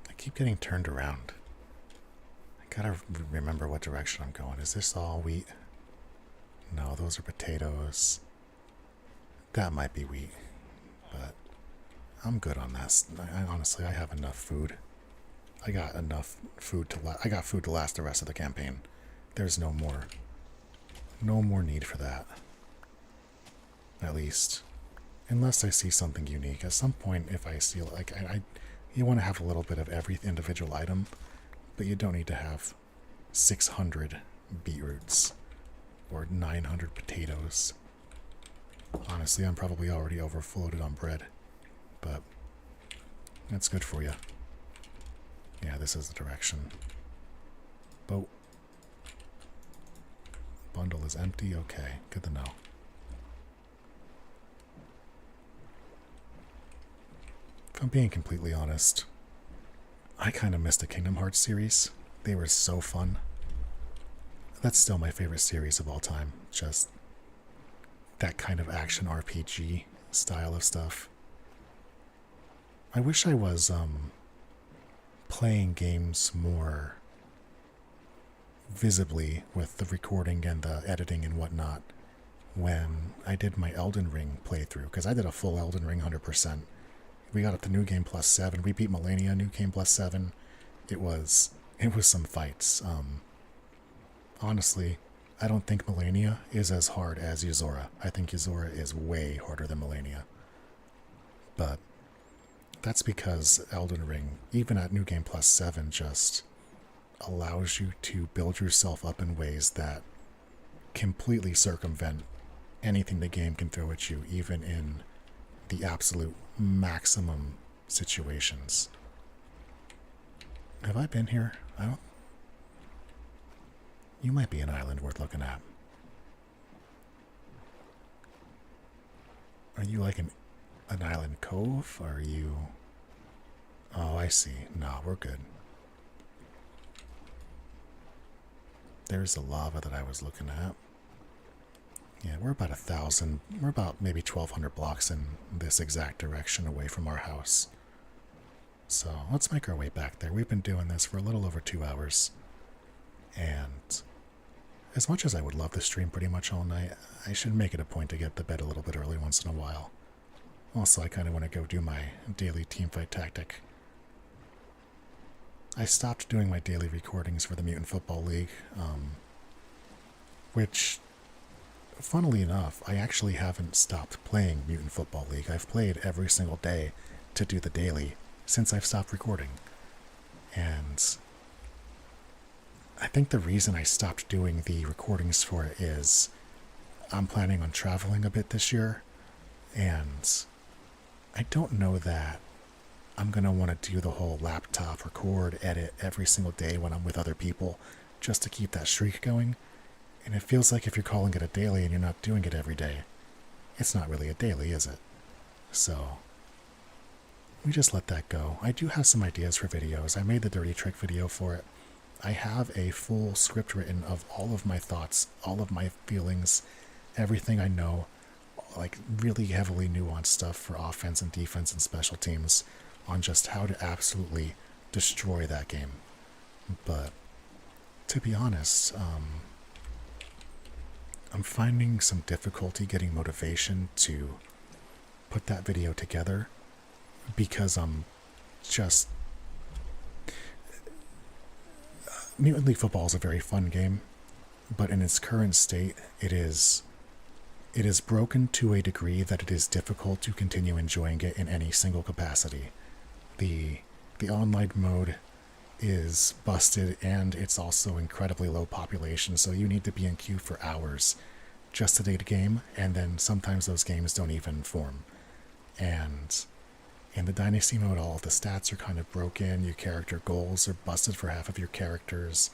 I keep getting turned around. I gotta remember what direction I'm going. Is this all wheat? No, those are potatoes. That might be wheat, but I'm good on that. Honestly, I have enough food. I got enough food to I got food to last the rest of the campaign. There's no more need for that. At least, unless I see something unique. At some point, if I see like you want to have a little bit of every individual item, but you don't need to have 600 beetroots or 900 potatoes. Honestly, I'm probably already overfloated on bread, but that's good for you. Yeah, this is the direction. Boat. Bundle is empty. Okay, good to know. If I'm being completely honest, I kind of missed the Kingdom Hearts series. They were so fun. That's still my favorite series of all time. Just that kind of action RPG style of stuff. I wish I was playing games more visibly with the recording and the editing and whatnot when I did my Elden Ring playthrough, because I did a full Elden Ring 100%. We got up to New Game Plus 7. We beat Millennia New Game Plus 7. It was some fights. Honestly, I don't think Millennia is as hard as Yuzora. I think Yuzora is way harder than Millennia. But that's because Elden Ring, even at New Game Plus 7, just allows you to build yourself up in ways that completely circumvent anything the game can throw at you, even in the absolute maximum situations. Have I been here? I don't. You might be an island worth looking at. Are you like an island cove? Or are you... Oh, I see. No, we're good. There's the lava that I was looking at. Yeah, we're about 1,000. We're about maybe 1,200 blocks in this exact direction away from our house. So let's make our way back there. We've been doing this for a little over 2 hours. And as much as I would love to stream pretty much all night, I should make it a point to get to bed a little bit early once in a while. Also, I kind of want to go do my daily teamfight tactic. I stopped doing my daily recordings for the Mutant Football League, which, funnily enough, I actually haven't stopped playing Mutant Football League. I've played every single day to do the daily since I've stopped recording. And I think the reason I stopped doing the recordings for it is I'm planning on traveling a bit this year, and I don't know that I'm going to want to do the whole laptop record, edit every single day when I'm with other people just to keep that streak going. And it feels like if you're calling it a daily and you're not doing it every day, it's not really a daily, is it? So we just let that go. I do have some ideas for videos. I made the dirty trick video for it. I have a full script written of all of my thoughts, all of my feelings, everything I know, like really heavily nuanced stuff for offense and defense and special teams on just how to absolutely destroy that game. But to be honest, I'm finding some difficulty getting motivation to put that video together because I'm just... Mutant League Football is a very fun game, but in its current state, it is broken to a degree that it is difficult to continue enjoying it in any single capacity. The online mode is busted, and it's also incredibly low population, so you need to be in queue for hours just to date a game, and then sometimes those games don't even form. And in the Dynasty mode, all of the stats are kind of broken, your character goals are busted for half of your characters.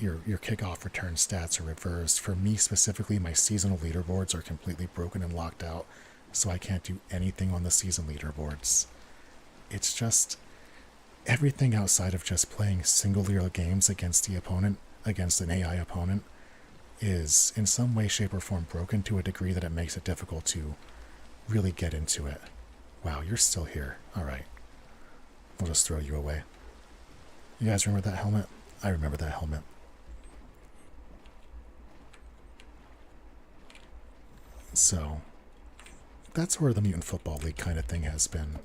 your kickoff return stats are reversed. For me specifically, my seasonal leaderboards are completely broken and locked out, so I can't do anything on the season leaderboards. It's just everything outside of just playing single-layer games against the opponent, against an AI opponent, is in some way, shape, or form broken to a degree that it makes it difficult to really get into it. Wow, you're still here. Alright. We'll just throw you away. You guys remember that helmet? I remember that helmet. So, that's where the Mutant Football League kind of thing has been.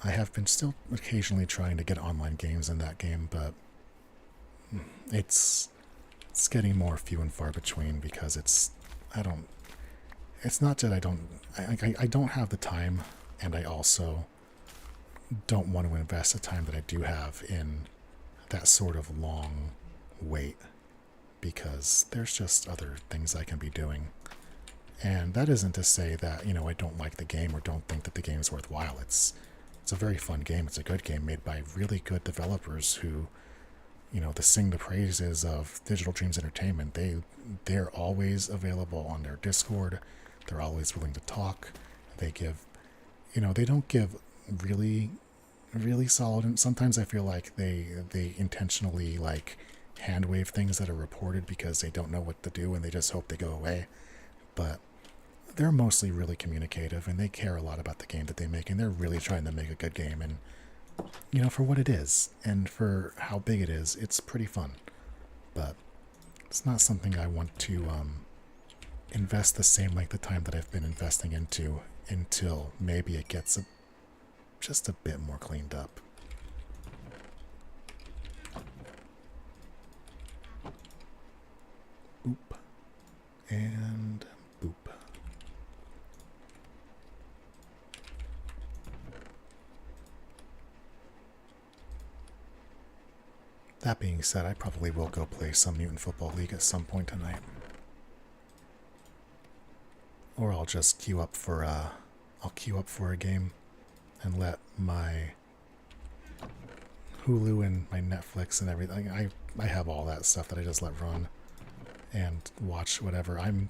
I have been still occasionally trying to get online games in that game, but it's getting more few and far between because it's not that I don't have the time, and I also don't want to invest the time that I do have in that sort of long wait, because there's just other things I can be doing. And that isn't to say that, you know, I don't like the game or don't think that the game is worthwhile. It's a very fun game. It's a good game made by really good developers who, you know, to sing the praises of Digital Dreams Entertainment. They're always available on their Discord. They're always willing to talk. They give, you know, they don't give really solid, and sometimes I feel like they intentionally like hand wave things that are reported because they don't know what to do and they just hope they go away. But they're mostly really communicative and they care a lot about the game that they make, and they're really trying to make a good game. And you know, for what it is and for how big it is, it's pretty fun. But it's not something I want to invest the same length of time that I've been investing into until maybe it gets just a bit more cleaned up. Boop. And boop. That being said, I probably will go play some Mutant Football League at some point tonight. Or I'll just queue up for a game and let my Hulu and my Netflix and everything, I have all that stuff that I just let run and watch whatever. I'm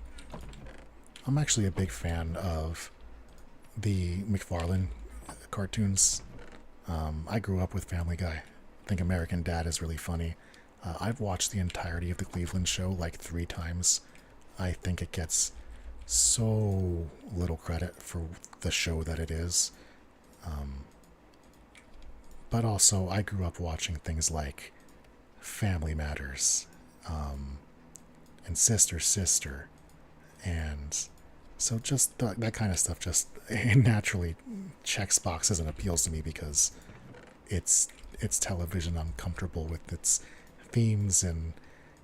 actually a big fan of the McFarlane cartoons. I grew up with Family Guy. I think American Dad is really funny. I've watched the entirety of the Cleveland Show like 3 times. I think it gets so little credit for the show that it is. But also, I grew up watching things like Family Matters, and Sister Sister, and so just that kind of stuff just naturally checks boxes and appeals to me because it's television. I'm comfortable with its themes and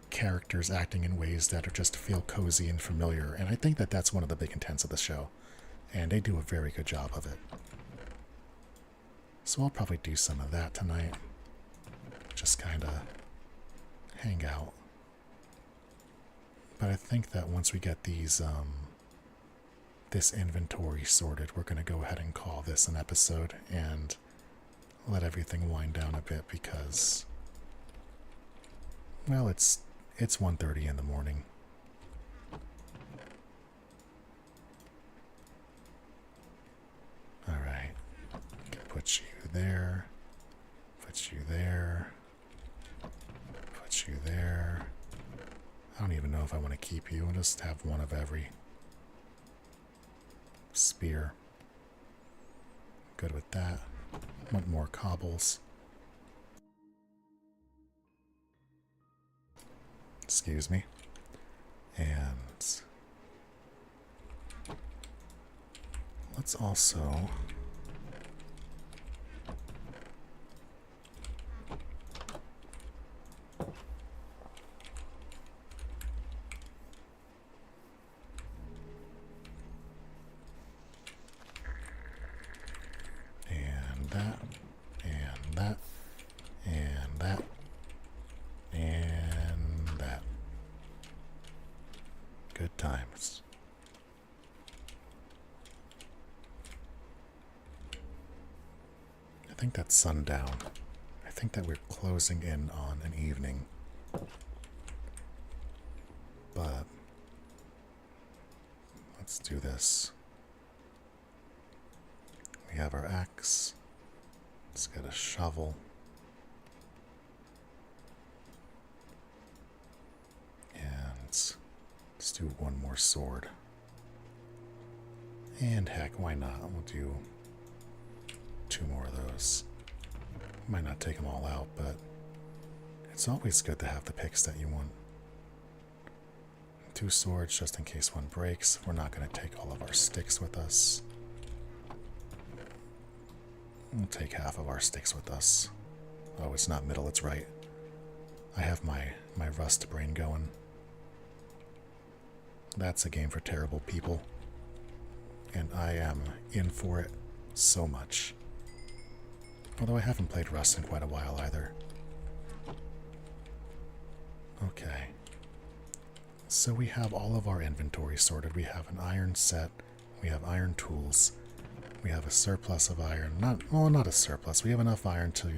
characters acting in ways that are just feel cozy and familiar, and I think that that's one of the big intents of the show, and they do a very good job of it. So I'll probably do some of that tonight. Just kind of hang out. But I think that once we get these, this inventory sorted, we're going to go ahead and call this an episode and let everything wind down a bit because, well, it's 1:30 in the morning. All right. Put you there. Put you there. Put you there. I don't even know if I want to keep you. I'll just have one of every. Spear. Good with that. Want more cobbles. Excuse me. And let's also times. I think that's sundown. I think that we're closing in on an evening. But let's do this. We have our axe. Let's get a shovel. And let's do one more sword. And heck, why not? We'll do 2 more of those. Might not take them all out, but it's always good to have the picks that you want. 2 swords just in case one breaks. We're not going to take all of our sticks with us. We'll take half of our sticks with us. Oh, it's not middle, it's right. I have my rust brain going. That's a game for terrible people. And I am in for it so much. Although I haven't played Rust in quite a while either. Okay. So we have all of our inventory sorted. We have an iron set. We have iron tools. We have a surplus of iron. Not a surplus. We have enough iron to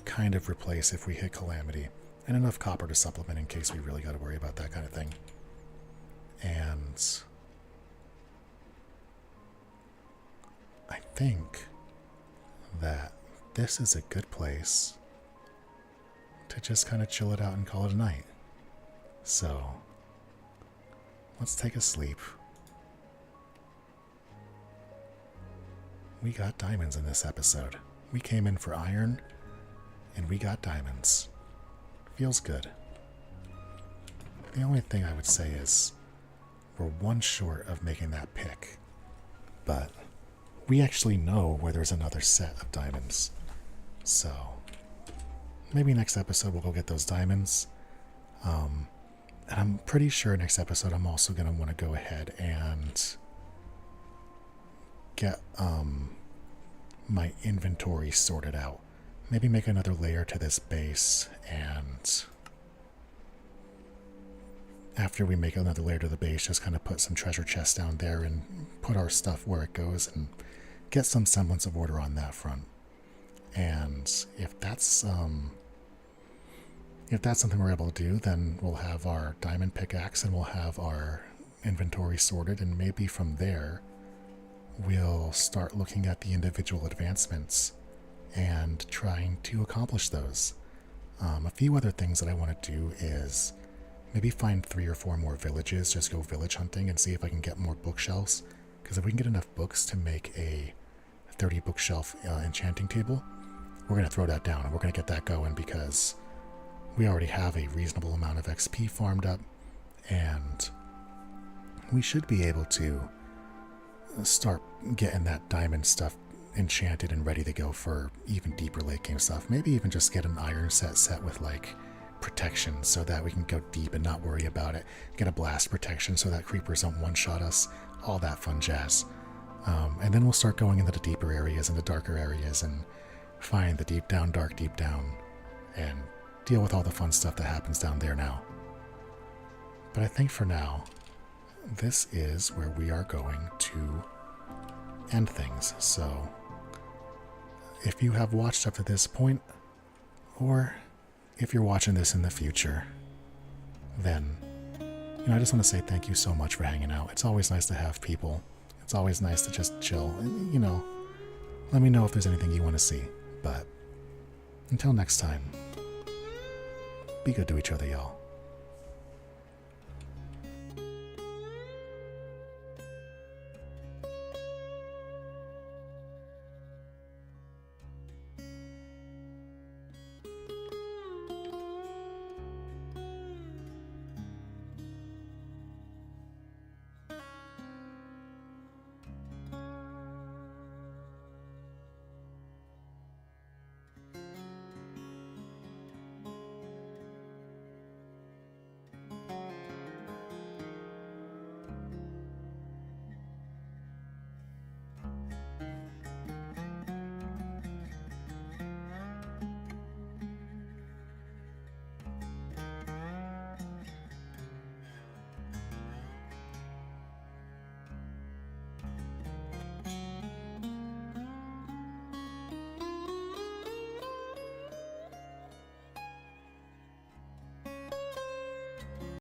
kind of replace if we hit calamity. And enough copper to supplement in case we really got to worry about that kind of thing. And I think that this is a good place to just kind of chill it out and call it a night. So let's take a sleep. We got diamonds in this episode. We came in for iron, and we got diamonds. Feels good. The only thing I would say is we're 1 short of making that pick. But we actually know where there's another set of diamonds. So maybe next episode we'll go get those diamonds. And I'm pretty sure next episode I'm also going to want to go ahead and get my inventory sorted out. Maybe make another layer to this base, and after we make another layer to the base, just kind of put some treasure chests down there and put our stuff where it goes and get some semblance of order on that front. And if that's something we're able to do, then we'll have our diamond pickaxe and we'll have our inventory sorted, and maybe from there we'll start looking at the individual advancements and trying to accomplish those. A few other things that I want to do is maybe find 3 or 4 more villages, just go village hunting and see if I can get more bookshelves. Because if we can get enough books to make a 30 bookshelf enchanting table, we're going to throw that down and we're going to get that going, because we already have a reasonable amount of XP farmed up, and we should be able to start getting that diamond stuff enchanted and ready to go for even deeper late game stuff. Maybe even just get an iron set with like protection so that we can go deep and not worry about it. Get a blast protection so that creepers don't one-shot us. All that fun jazz. And then we'll start going into the deeper areas and the darker areas and find the deep down, dark deep down, and deal with all the fun stuff that happens down there now. But I think for now, this is where we are going to end things. So if you have watched up to this point, or if you're watching this in the future, then I just want to say thank you so much for hanging out. It's always nice to have people. It's always nice to just chill. Let me know if there's anything you want to see. But until next time, be good to each other, y'all.